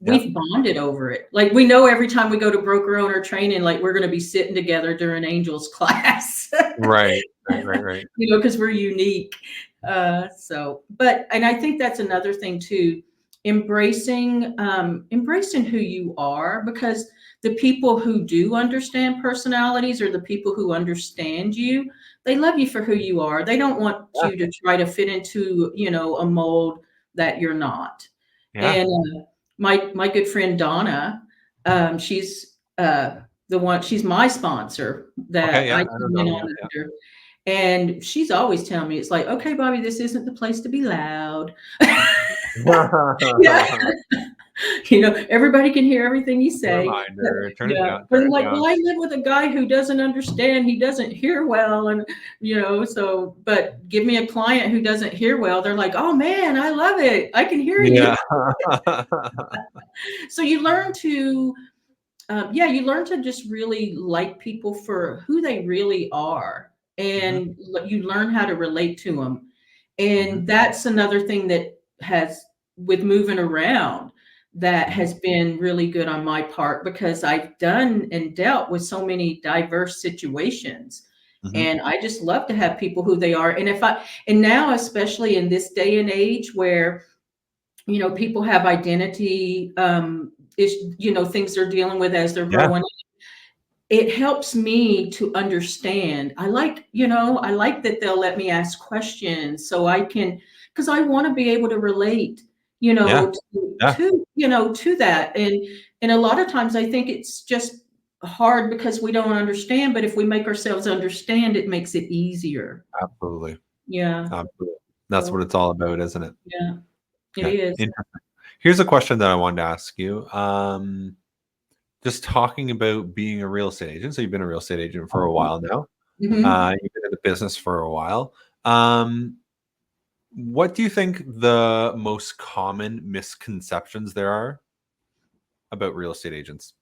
Speaker 1: Yeah.
Speaker 2: We've bonded over it. Like we know every time we go to broker owner training, like we're going to be sitting together during Angel's class.
Speaker 1: Right. Right. Right. Right.
Speaker 2: Because we're unique. And I think that's another thing too, embracing who you are, because the people who do understand personalities, or the people who understand you, they love you for who you are. They don't want
Speaker 1: Yeah.
Speaker 2: you to try to fit into, a mold that you're not.
Speaker 1: Yeah.
Speaker 2: And my good friend Donna, she's the one. She's my sponsor
Speaker 1: Okay.
Speaker 2: that
Speaker 1: Yeah.
Speaker 2: I
Speaker 1: I don't
Speaker 2: come in
Speaker 1: know.
Speaker 2: on
Speaker 1: Yeah.
Speaker 2: under. And she's always telling me, it's like, okay, Bobby, this isn't the place to be loud. Yeah.
Speaker 1: Yeah.
Speaker 2: Everybody can hear everything you say. But,
Speaker 1: Reminder. Turn it
Speaker 2: yeah.
Speaker 1: down.
Speaker 2: But
Speaker 1: Turn
Speaker 2: I'm
Speaker 1: it
Speaker 2: like,
Speaker 1: down.
Speaker 2: well, I live with a guy who doesn't understand. He doesn't hear well. And, but give me a client who doesn't hear well. They're like, oh man, I love it. I can hear you.
Speaker 1: Yeah.
Speaker 2: So you learn to, you learn to just really like people for who they really are,
Speaker 1: Mhm.
Speaker 2: and you learn how to relate to them.
Speaker 1: Mhm.
Speaker 2: And that's another thing that has, with moving around, that
Speaker 1: Mhm.
Speaker 2: has been really good on my part, because I've done and dealt with so many diverse situations.
Speaker 1: Mhm.
Speaker 2: And I just love to have people who they are. And now, especially in this day and age where, people have identity, things they're dealing with as they're
Speaker 1: Yeah.
Speaker 2: growing, it helps me to understand. I like that they'll let me ask questions, so I can, because I want to be able to relate,
Speaker 1: Yeah. Yeah.
Speaker 2: to that. And a lot of times I think it's just hard because we don't understand, but if we make ourselves understand, it makes it easier.
Speaker 1: Absolutely.
Speaker 2: Yeah.
Speaker 1: Absolutely. That's what
Speaker 2: So
Speaker 1: it's all about, isn't it?
Speaker 2: yeah, it
Speaker 1: Yeah.
Speaker 2: is.
Speaker 1: Interesting. Here's a question that I wanted to ask you. Just talking about being a real estate agent. So you've been a real estate agent for a while now.
Speaker 2: Mhm.
Speaker 1: You've been in the business for a while. What do you think the most common misconceptions there are about real estate agents?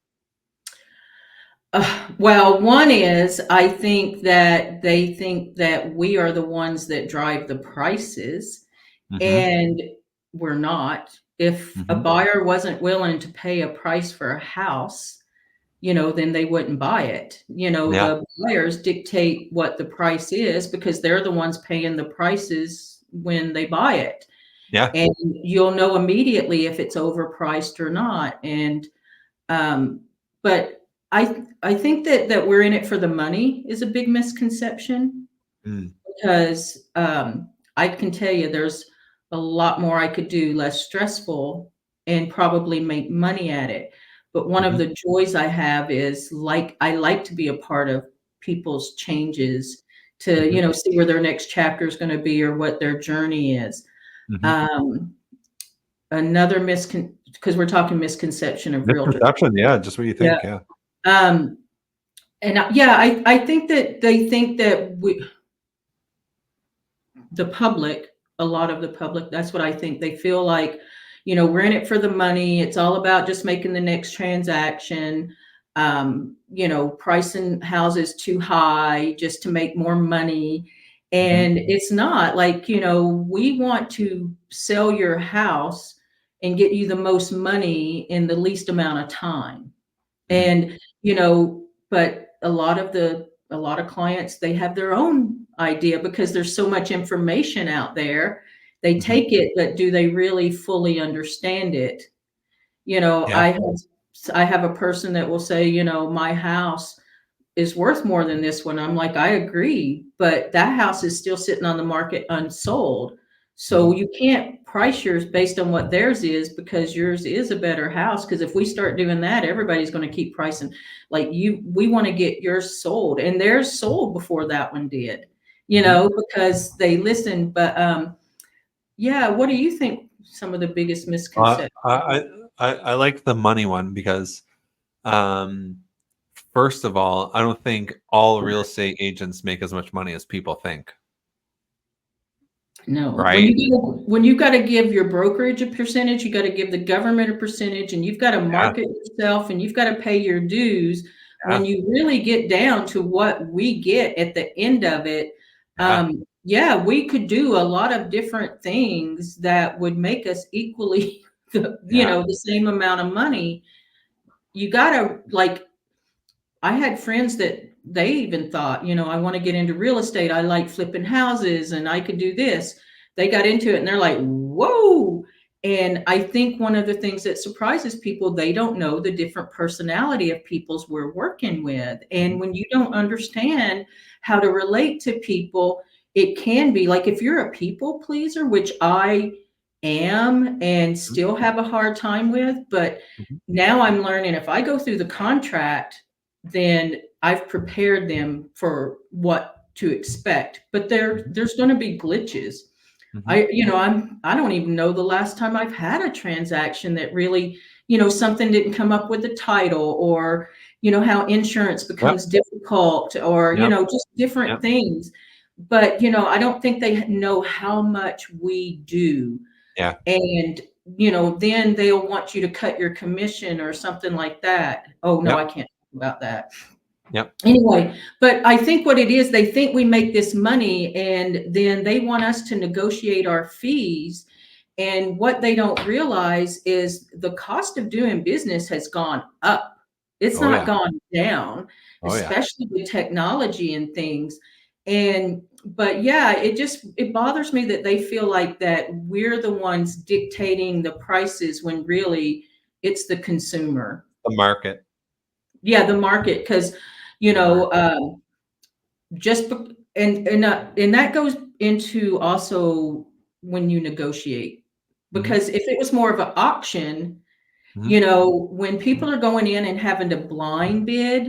Speaker 2: Well, one is, I think that they think that we are the ones that drive the prices,
Speaker 1: Mhm.
Speaker 2: and we're not. If a
Speaker 1: Mhm.
Speaker 2: buyer wasn't willing to pay a price for a house, then they wouldn't buy it.
Speaker 1: Yeah.
Speaker 2: The buyers dictate what the price is because they're the ones paying the prices when they buy it.
Speaker 1: Yeah.
Speaker 2: And you'll know immediately if it's overpriced or not. And but I think that we're in it for the money is a big misconception,
Speaker 1: Mm.
Speaker 2: because I can tell you there's a lot more I could do less stressful and probably make money at it. But one of
Speaker 1: Mhm.
Speaker 2: the joys I have is, like, I like to be a part of people's changes, to
Speaker 1: Mhm.
Speaker 2: see where their next chapter is going to be or what their journey is.
Speaker 1: Mhm.
Speaker 2: Um, Another because we're talking misconception of realtor.
Speaker 1: Misconception, yeah, just what you
Speaker 2: Yeah.
Speaker 1: think, yeah.
Speaker 2: Um, I think that they think that the public, a lot of the public, that's what I think. They feel like, we're in it for the money. It's all about just making the next transaction, pricing houses too high just to make more money.
Speaker 1: Mhm.
Speaker 2: And it's not like, we want to sell your house and get you the most money in the least amount of time.
Speaker 1: Mhm.
Speaker 2: And, but a lot of clients, they have their own idea because there's so much information out there. They
Speaker 1: Mhm.
Speaker 2: take it, but do they really fully understand it?
Speaker 1: Yeah.
Speaker 2: I have a person that will say, my house is worth more than this one. I'm like, I agree, but that house is still sitting on the market unsold. So
Speaker 1: Mhm.
Speaker 2: you can't price yours based on what theirs is, because yours is a better house. Because if we start doing that, everybody's going to keep pricing like you. We want to get yours sold, and theirs sold before that one did,
Speaker 1: Mhm.
Speaker 2: because they listened. But yeah, what do you think some of the biggest
Speaker 1: Uh,
Speaker 2: misconceptions?
Speaker 1: I I like the money one because, um, first of all, I don't think all real estate agents make as much money as people think.
Speaker 2: No,
Speaker 1: right?
Speaker 2: when you got to give your brokerage a percentage, you got to give the government a percentage, and you've got to
Speaker 1: Yeah,
Speaker 2: market yourself, and you've got to pay your dues. When
Speaker 1: yeah,
Speaker 2: you really get down to what we get at the end of it,
Speaker 1: yeah,
Speaker 2: yeah, we could do a lot of different things that would make us equally,
Speaker 1: yeah.
Speaker 2: the same amount of money. You got to like I had friends that they even thought, I want to get into real estate. I like flipping houses and I could do this. They got into it and they're like, whoa. And I think one of the things that surprises people, they don't know the different personality of peoples we're working with. And
Speaker 1: Mhm,
Speaker 2: when you don't understand how to relate to people, it can be like if you're a people pleaser, which I am and
Speaker 1: mhm,
Speaker 2: still have a hard time with, but
Speaker 1: mhm.
Speaker 2: now I'm learning if I go through the contract, then I've prepared them for what to expect. But
Speaker 1: Mhm,
Speaker 2: there's going to be glitches.
Speaker 1: mhm.
Speaker 2: I don't even know the last time I've had a transaction that really, something didn't come up with the title, or how insurance
Speaker 1: Yep,
Speaker 2: becomes difficult, or
Speaker 1: yep,
Speaker 2: just different
Speaker 1: yep.
Speaker 2: things. But I don't think they know how much we do.
Speaker 1: Yeah.
Speaker 2: And then they'll want you to cut your commission or something like that. Oh no,
Speaker 1: Yep,
Speaker 2: I can't talk about that.
Speaker 1: yep.
Speaker 2: Anyway, but I think what it is, they think we make this money and then they want us to negotiate our fees. And what they don't realize is the cost of doing business has gone up. It's
Speaker 1: Oh,
Speaker 2: not
Speaker 1: yeah.
Speaker 2: gone down,
Speaker 1: Oh, yeah.
Speaker 2: especially with technology and things. But yeah, it bothers me that they feel like that we're the ones dictating the prices when really it's the consumer.
Speaker 1: The market.
Speaker 2: Yeah, the market, because you
Speaker 1: The
Speaker 2: know,
Speaker 1: market.
Speaker 2: and that goes into also when you negotiate,
Speaker 1: Mhm,
Speaker 2: because if it was more of an auction,
Speaker 1: mhm,
Speaker 2: when people are going in and having to blind bid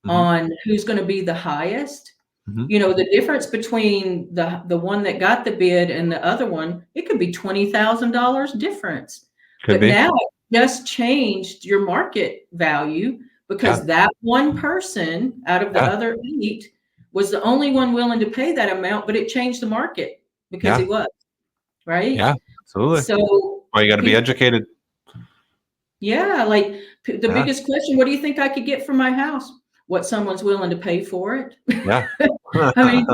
Speaker 1: mhm,
Speaker 2: on who's going to be the highest,
Speaker 1: mhm.
Speaker 2: the difference between the one that got the bid and the other one, it could be $20,000 difference.
Speaker 1: Could
Speaker 2: But
Speaker 1: be.
Speaker 2: now it just changed your market value
Speaker 1: Yeah,
Speaker 2: because that one person out of the
Speaker 1: yeah,
Speaker 2: other eight was the only one willing to pay that amount, but it changed the market because he
Speaker 1: yeah,
Speaker 2: was, right?
Speaker 1: yeah, absolutely.
Speaker 2: So
Speaker 1: Well, you gotta be
Speaker 2: people,
Speaker 1: educated.
Speaker 2: yeah, like the
Speaker 1: Yeah,
Speaker 2: biggest question, what do you think I could get for my house? What someone's willing to pay for it?
Speaker 1: yeah.
Speaker 2: I mean,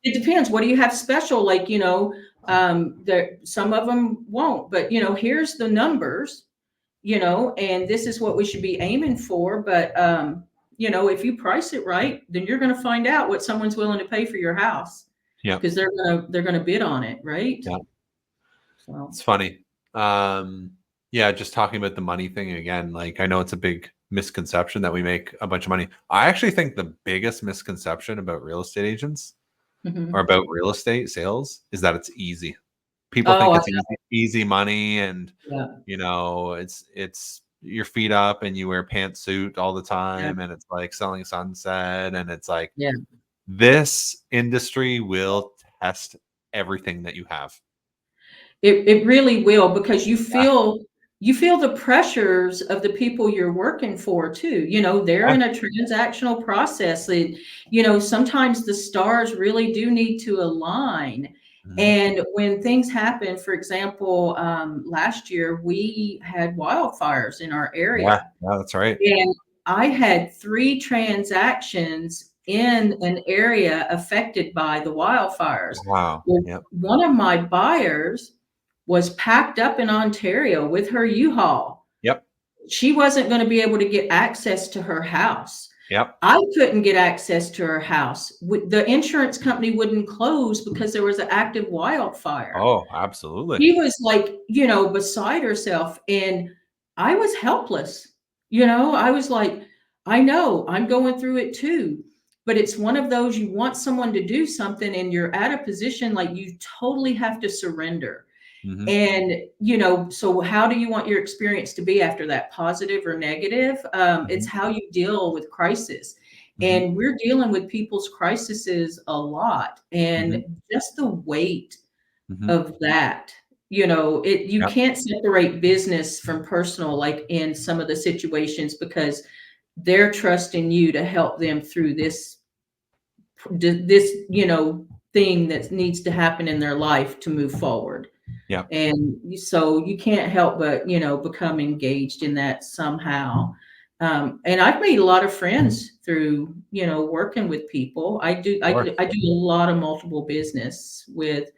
Speaker 2: it depends. What do you have special? Like, there some of them won't, but here's the numbers, and this is what we should be aiming for. But if you price it right, then you're going to find out what someone's willing to pay for your house
Speaker 1: Yep,
Speaker 2: because they're gonna bid on it, right?
Speaker 1: yeah.
Speaker 2: So,
Speaker 1: It's funny. Yeah, just talking about the money thing again, like, I know it's a big misconception that we make a bunch of money. I actually think the biggest misconception about real estate agents or
Speaker 2: mhm.
Speaker 1: about real estate sales is that it's easy. People
Speaker 2: Oh,
Speaker 1: think
Speaker 2: I
Speaker 1: it's easy money and,
Speaker 2: yeah,
Speaker 1: it's your feet up and you wear pantsuit all the
Speaker 2: yeah,
Speaker 1: time and it's like selling sunset and it's like
Speaker 2: yeah.
Speaker 1: this industry will test everything that you have.
Speaker 2: It really will because
Speaker 1: Yeah,
Speaker 2: you feel the pressures of the people you're working for too. They're
Speaker 1: yeah,
Speaker 2: in a transactional process, and sometimes the stars really do need to align.
Speaker 1: mhm.
Speaker 2: And when things happen, for example, last year we had wildfires in our
Speaker 1: Yeah,
Speaker 2: area,
Speaker 1: yeah, that's right.
Speaker 2: and I had 3 transactions in an area affected by the wildfires.
Speaker 1: Wow.
Speaker 2: Well,
Speaker 1: Yep,
Speaker 2: one of my buyers was packed up in Ontario with her U-Haul.
Speaker 1: yep,
Speaker 2: She wasn't going to be able to get access to her house.
Speaker 1: yep.
Speaker 2: I couldn't get access to her house. The insurance company wouldn't close because there was an active wildfire.
Speaker 1: Oh, absolutely.
Speaker 2: She was like, beside herself. And I was helpless. I was like, I know I'm going through it too. But it's one of those you want someone to do something and you're at a position like you totally have to surrender.
Speaker 1: Mhm,
Speaker 2: And, so how do you want your experience to be after that, positive or negative? It's
Speaker 1: mhm,
Speaker 2: how you deal with crisis.
Speaker 1: mhm,
Speaker 2: And we're dealing with people's crises a lot.
Speaker 1: mhm,
Speaker 2: And just the weight
Speaker 1: mhm.
Speaker 2: of that, you
Speaker 1: Yep,
Speaker 2: can't separate business from personal, like in some of the situations, because they're trusting you to help them through this, thing that needs to happen in their life to move forward.
Speaker 1: Yeah.
Speaker 2: And so you can't help but, become engaged in that somehow. And I've made a lot of friends through, working with people.
Speaker 1: Of course.
Speaker 2: I do a lot of multiple business with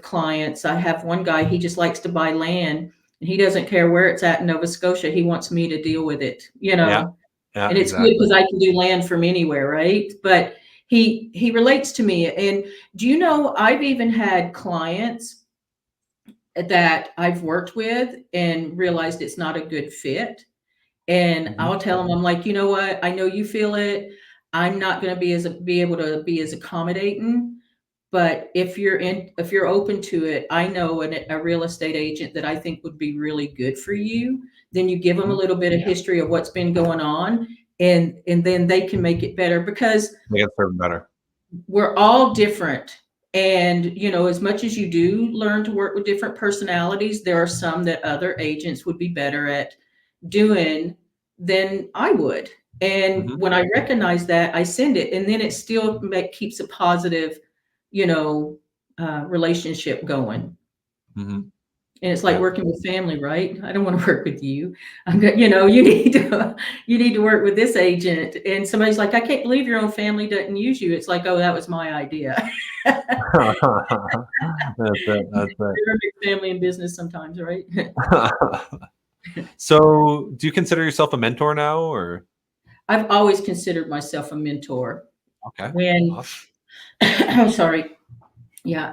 Speaker 2: clients. I have one guy, he just likes to buy land and he doesn't care where it's at in Nova Scotia. He wants me to deal with it,
Speaker 1: Yeah. Yeah.
Speaker 2: and it's good
Speaker 1: Exactly.
Speaker 2: because I can do land from anywhere, right? But he relates to me. And do you know, I've even had clients that I've worked with and realized it's not a good fit. And
Speaker 1: Mhm.
Speaker 2: I'll tell them, I'm like, you know what? I know you feel it. I'm not going to be able to be as accommodating. But if you're open to it, I know a real estate agent that I think would be really good for you. Then you give them a
Speaker 1: Mhm.
Speaker 2: little bit of history of what's been going on, and then they can make it better because
Speaker 1: Make it serve 'em better.
Speaker 2: we're all different. And, as much as you do learn to work with different personalities, there are some that other agents would be better at doing than I would. And
Speaker 1: Mhm.
Speaker 2: when I recognize that, I send it, and then it still keeps a positive, you know, relationship going.
Speaker 1: Mhm.
Speaker 2: And it's like
Speaker 1: Yeah.
Speaker 2: working with family, right? I don't want to work with you. You need to work with this agent. And somebody's like, I can't believe your own family doesn't use you. It's like, oh, that was my idea.
Speaker 1: That's it. That's it.
Speaker 2: You're a big family and business sometimes, right?
Speaker 1: So, do you consider yourself a mentor now, or
Speaker 2: I've always considered myself a mentor.
Speaker 1: okay?
Speaker 2: When
Speaker 1: Awesome.
Speaker 2: I'm sorry. Yeah.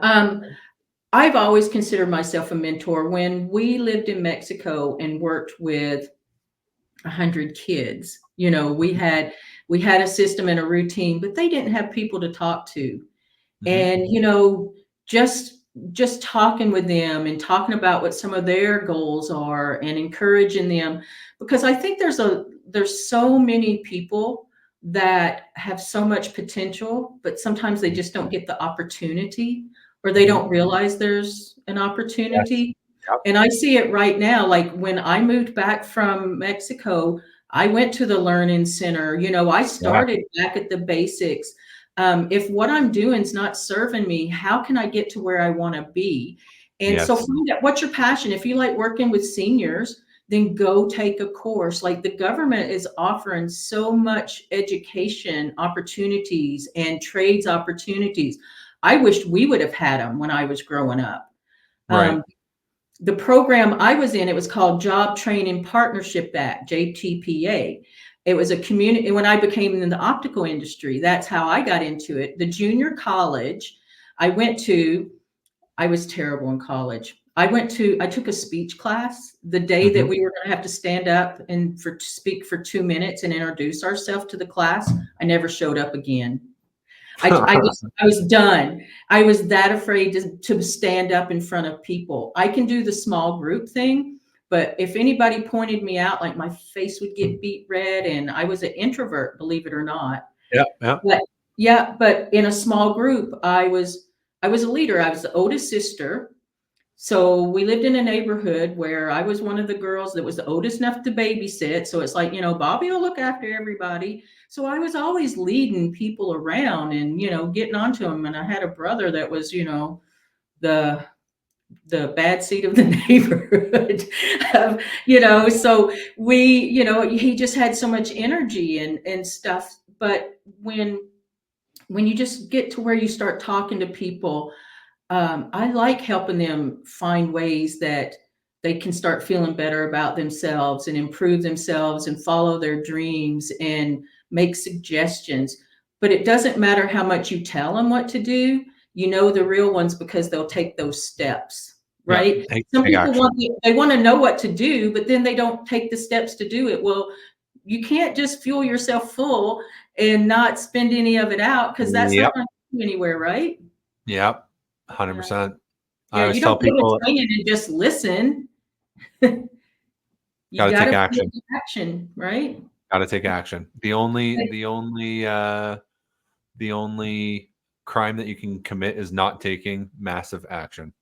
Speaker 2: I've always considered myself a mentor. When we lived in Mexico and worked with 100 kids, we had a system and a routine, but they didn't have people to talk to.
Speaker 1: Mhm.
Speaker 2: And just talking with them and talking about what some of their goals are and encouraging them, because I think there's so many people that have so much potential, but sometimes they just don't get the opportunity, or they
Speaker 1: Mhm.
Speaker 2: don't realize there's an
Speaker 1: Yes.
Speaker 2: opportunity.
Speaker 1: Yep.
Speaker 2: And I see it right now. Like when I moved back from Mexico, I went to the learning center. I
Speaker 1: Yeah.
Speaker 2: started back at the basics. If what I'm doing is not serving me, how can I get to where I want to be? And so
Speaker 1: Yes.
Speaker 2: find out what's your passion. If you like working with seniors, then go take a course. Like the government is offering so much education opportunities and trades opportunities. I wished we would have had them when I was growing up.
Speaker 1: Right.
Speaker 2: Um, the program I was in, it was called Job Training Partnership Act, JTPA. It was a community. When I became in the optical industry, that's how I got into it. The junior college I went to, I was terrible in college. I took a speech class the day that
Speaker 1: Mhm.
Speaker 2: we were going to have to stand up and speak for 2 minutes and introduce ourselves to the class. I never showed up again. I was done. I was that afraid to stand up in front of people. I can do the small group thing, but if anybody pointed me out, like my face would get beet red, and I was an introvert, believe it or not.
Speaker 1: Yeah. Yeah.
Speaker 2: But yeah, but in a small group, I was a leader. I was the oldest sister. So we lived in a neighborhood where I was one of the girls that was the oldest enough to babysit. So it's like, Bobby will look after everybody. So I was always leading people around and, getting onto them. And I had a brother that was, the bad seed of the neighborhood. So he just had so much energy and stuff. But when you just get to where you start talking to people, I like helping them find ways that they can start feeling better about themselves and improve themselves and follow their dreams and make suggestions. But it doesn't matter how much you tell them what to do. The real ones because they'll take those steps,
Speaker 1: Yeah.
Speaker 2: right? Some
Speaker 1: Take
Speaker 2: people
Speaker 1: action.
Speaker 2: they want to know what to do, but then they don't take the steps to do it. Well, you can't just fuel yourself full and not spend any of it out because that's not
Speaker 1: Yep.
Speaker 2: going to go anywhere, right?
Speaker 1: Yep.
Speaker 2: Yeah.
Speaker 1: 100%. I
Speaker 2: Yeah,
Speaker 1: always
Speaker 2: you
Speaker 1: tell
Speaker 2: don't go to
Speaker 1: people,
Speaker 2: training and just listen. You
Speaker 1: gotta take
Speaker 2: gotta put it
Speaker 1: action.
Speaker 2: into action, right?
Speaker 1: Gotta take action. The only crime that you can commit is not taking massive action.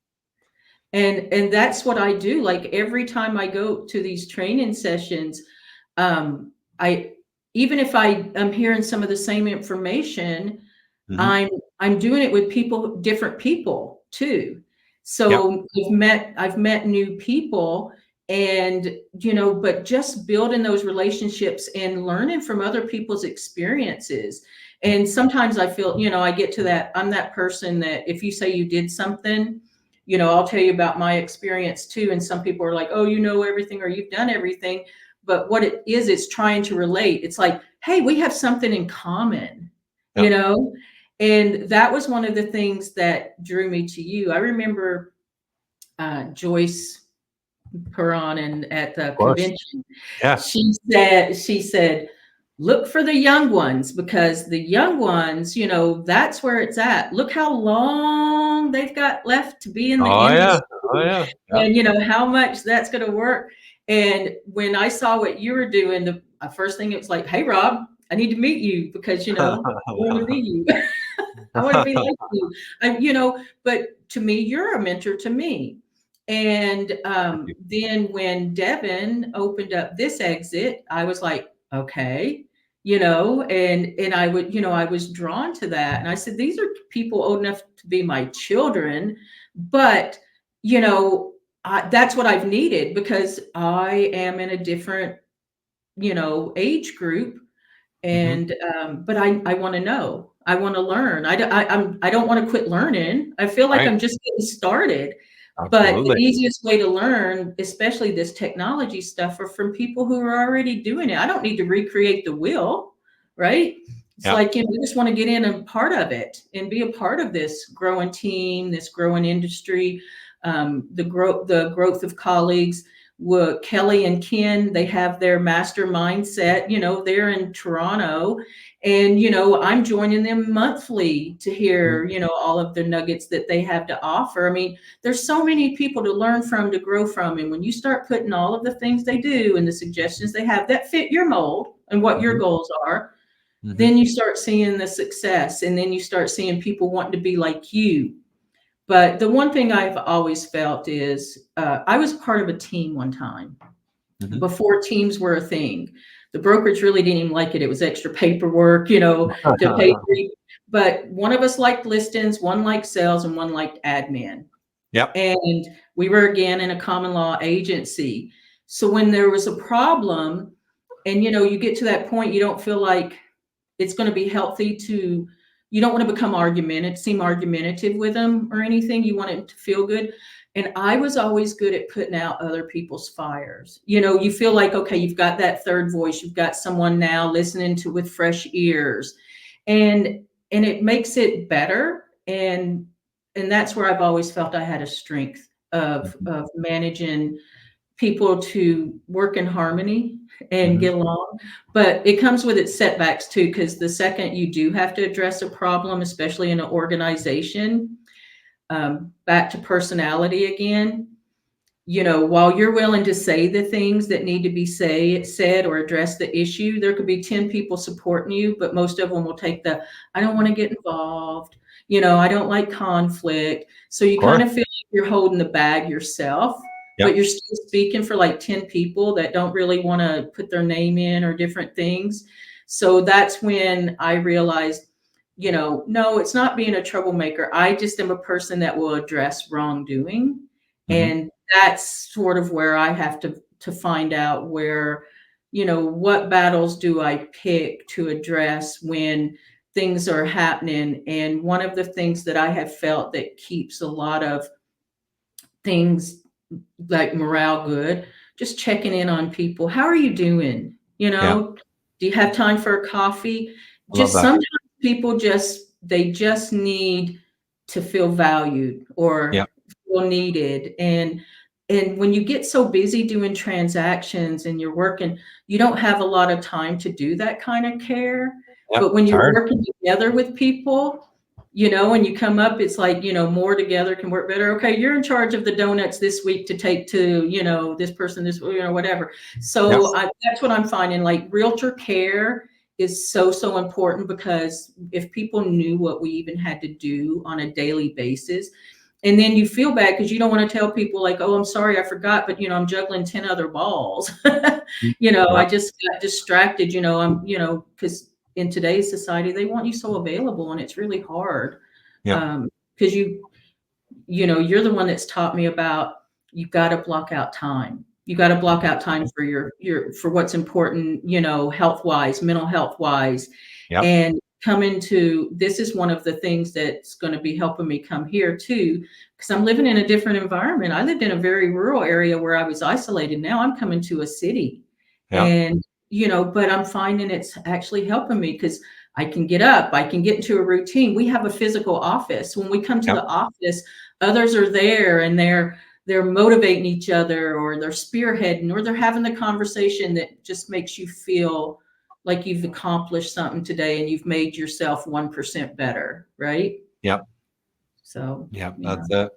Speaker 2: And that's what I do. Like every time I go to these training sessions, I even if I am hearing some of the same information,
Speaker 1: Mhm.
Speaker 2: I'm I'm doing it with people, different people too.
Speaker 1: Yep.
Speaker 2: So I've met new people, and but just building those relationships and learning from other people's experiences. And sometimes I feel, I get to that, I'm that person that if you say you did something, I'll tell you about my experience too. And some people are like, oh, you know everything or you've done everything. But what it is, it's trying to relate. It's like, hey, we have something in common, you
Speaker 1: Yep.
Speaker 2: know? And that was one of the things that drew me to you. I remember Joyce Perron and at
Speaker 1: Of
Speaker 2: the
Speaker 1: course.
Speaker 2: convention,
Speaker 1: Yeah.
Speaker 2: she said, look for the young ones, because the young ones, that's where it's at. Look how long they've got left to be in the
Speaker 1: Oh yeah.
Speaker 2: industry,
Speaker 1: Oh yeah. Yep.
Speaker 2: and how much that's going to work. And when I saw what you were doing, the first thing, it was like, hey, Rob, I need to meet you, because I want to be you. I want to be like you. But to me, you're a mentor to me. And
Speaker 1: Thank you.
Speaker 2: then when Devin opened up this exit, I was like, okay, and I was drawn to that. And I said, these are people old enough to be my children, but you know, that's what I've needed, because I am in a different, age group.
Speaker 1: Mhm.
Speaker 2: And but I want to know. I want to learn. I don't want to quit learning. I feel like
Speaker 1: Right.
Speaker 2: I'm just getting started. But the
Speaker 1: Absolutely.
Speaker 2: easiest way to learn, especially this technology stuff, are from people who are already doing it. I don't need to recreate the wheel, right? It's
Speaker 1: Yeah.
Speaker 2: like, I just want to get in and part of it and be a part of this growing team, this growing industry, the growth of colleagues. Kelly and Ken, they have their master mindset, they're in Toronto, and, I'm joining them monthly to
Speaker 1: Mhm.
Speaker 2: hear, all of the nuggets that they have to offer. I mean, there's so many people to learn from, to grow from. And when you start putting all of the things they do and the suggestions they have that fit your mold and what your
Speaker 1: Mhm.
Speaker 2: goals are,
Speaker 1: Mhm.
Speaker 2: then you start seeing the success, and then you start seeing people wanting to be like you. But the one thing I've always felt is I was part of a team one time
Speaker 1: Mhm.
Speaker 2: before teams were a thing. The brokerage really didn't even like it. It was extra paperwork, to pay for you. But one of us liked listings, one liked sales, and one liked admin.
Speaker 1: Yep.
Speaker 2: And we were again in a common law agency. So when there was a problem, and you get to that point, you don't feel like it's going to be healthy to, you don't want to become seem argumentative with them or anything. You want it to feel good. And I was always good at putting out other people's fires. You feel like, okay, you've got that third voice, you've got someone now listening to with fresh ears, and it makes it better. And that's where I've always felt I had a strength of
Speaker 1: Mhm.
Speaker 2: managing people to work in harmony and
Speaker 1: Mhm.
Speaker 2: get along. But it comes with its setbacks too, because the second you do have to address a problem, especially in an organization, back to personality again, while you're willing to say the things that need to be said or address the issue, there could be 10 people supporting you, but most of them will take I don't want to get involved. I don't like conflict. So
Speaker 1: Of
Speaker 2: you kind
Speaker 1: course.
Speaker 2: of feel like you're holding the bag yourself, but
Speaker 1: Yep.
Speaker 2: you're still speaking for like 10 people that don't really want to put their name in or different things. So that's when I realized, no, it's not being a troublemaker. I just am a person that will address wrongdoing.
Speaker 1: Mhm.
Speaker 2: And that's sort of where I have to find out where, what battles do I pick to address when things are happening. And one of the things that I have felt that keeps a lot of things like morale good, just checking in on people. How are you doing?
Speaker 1: Yeah.
Speaker 2: Do you have time for a coffee?
Speaker 1: I love
Speaker 2: Just
Speaker 1: that.
Speaker 2: sometimes people they just need to feel valued or
Speaker 1: Yeah.
Speaker 2: feel needed. And when you get so busy doing transactions and you're working, you don't have a lot of time to do that kind of care.
Speaker 1: Yep.
Speaker 2: But when
Speaker 1: It's
Speaker 2: you're
Speaker 1: hard.
Speaker 2: working together with people, and you come up, it's like, more together can work better. Okay, you're in charge of the donuts this week to take to, this person, this, whatever.
Speaker 1: Yep.
Speaker 2: So that's what I'm finding. Like realtor care is so, so important, because if people knew what we even had to do on a daily basis, and then you feel bad because you don't want to tell people like, oh, I'm sorry, I forgot, but I'm juggling 10 other balls. I
Speaker 1: Yep.
Speaker 2: just got distracted, because in today's society, they want you so available, and it's really hard.
Speaker 1: Yeah.
Speaker 2: Because you're the one that's taught me about you've got to block out time. You got to block out time for for what's important, health wise, mental health wise,
Speaker 1: Yep.
Speaker 2: and come into this is one of the things that's going to be helping me come here too, because I'm living in a different environment. I lived in a very rural area where I was isolated. Now I'm coming to a city,
Speaker 1: Yeah.
Speaker 2: and but I'm finding it's actually helping me because I can get up, I can get into a routine. We have a physical office. When we come to
Speaker 1: Yep.
Speaker 2: the office, others are there and they're motivating each other, or they're spearheading, or they're having the conversation that just makes you feel like you've accomplished something today and you've made yourself 1% better, right?
Speaker 1: Yep.
Speaker 2: So,
Speaker 1: Yep.
Speaker 2: yeah.
Speaker 1: That's it.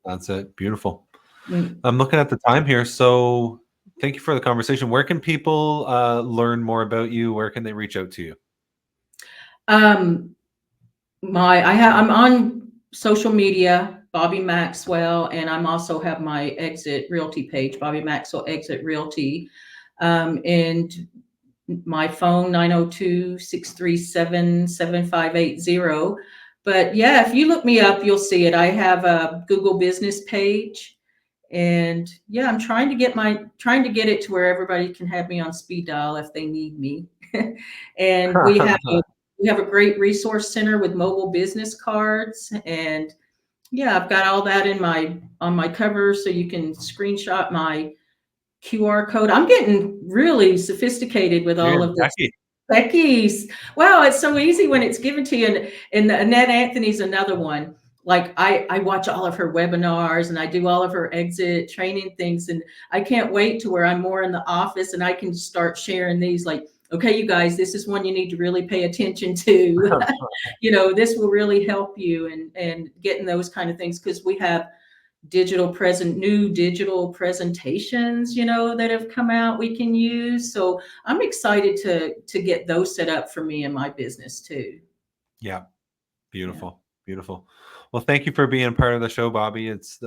Speaker 1: That's it. Beautiful.
Speaker 2: Mm.
Speaker 1: I'm looking at the time here. So thank you for the conversation. Where can people learn more about you? Where can they reach out to you?
Speaker 2: Um, I'm on social media, Bobbi Maxwell, and I'm also have my exit realty page, Bobbi Maxwell Exit Realty. And my phone 902-637-7580. But yeah, if you look me up, you'll see it. I have a Google business page, and yeah, I'm trying to get it to where everybody can have me on speed dial if they need me. And we have a great resource center with mobile business cards, and yeah, I've got all that on my cover, so you can screenshot my QR code. I'm getting really sophisticated with all
Speaker 1: You're
Speaker 2: of this.
Speaker 1: Becky.
Speaker 2: Becky's. Wow, it's so easy when it's given to you. And Annette Anthony's another one. Like I watch all of her webinars and I do all of her exit training things. And I can't wait to where I'm more in the office and I can start sharing these like, okay, you guys, this is one you need to really pay attention to. This will really help you and getting those kind of things, because we have new digital presentations, that have come out we can use. So I'm excited to get those set up for me and my business too.
Speaker 1: Yeah.
Speaker 2: Yeah.
Speaker 1: Beautiful. Beautiful. Well, thank you for being part of the show, Bobbi. It's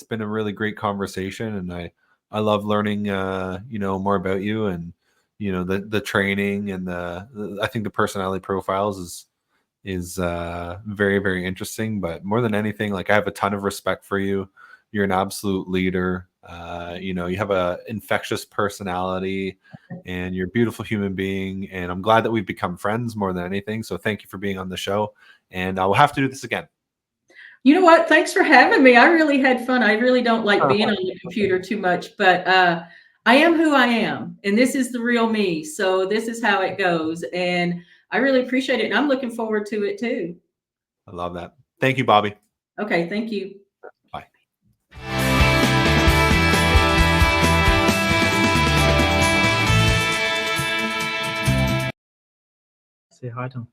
Speaker 1: been a really great conversation, and I love learning more about you, and the training, and I think the personality profiles is very, very interesting. But more than anything, like, I have a ton of respect for you. You're an absolute leader. You have a infectious personality, and you're a beautiful human being. And I'm glad that we've become friends more than anything. So thank you for being on the show. And I will have to do this again.
Speaker 2: You know what? Thanks for having me. I really had fun. I really don't like being on the computer too much, but I am who I am, and this is the real me. So this is how it goes, and I really appreciate it, and I'm looking forward to it too.
Speaker 1: I love that. Thank you, Bobbi.
Speaker 2: Okay, thank you.
Speaker 1: Bye.
Speaker 3: Say hi to him.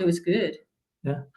Speaker 2: It was good.
Speaker 3: Yeah.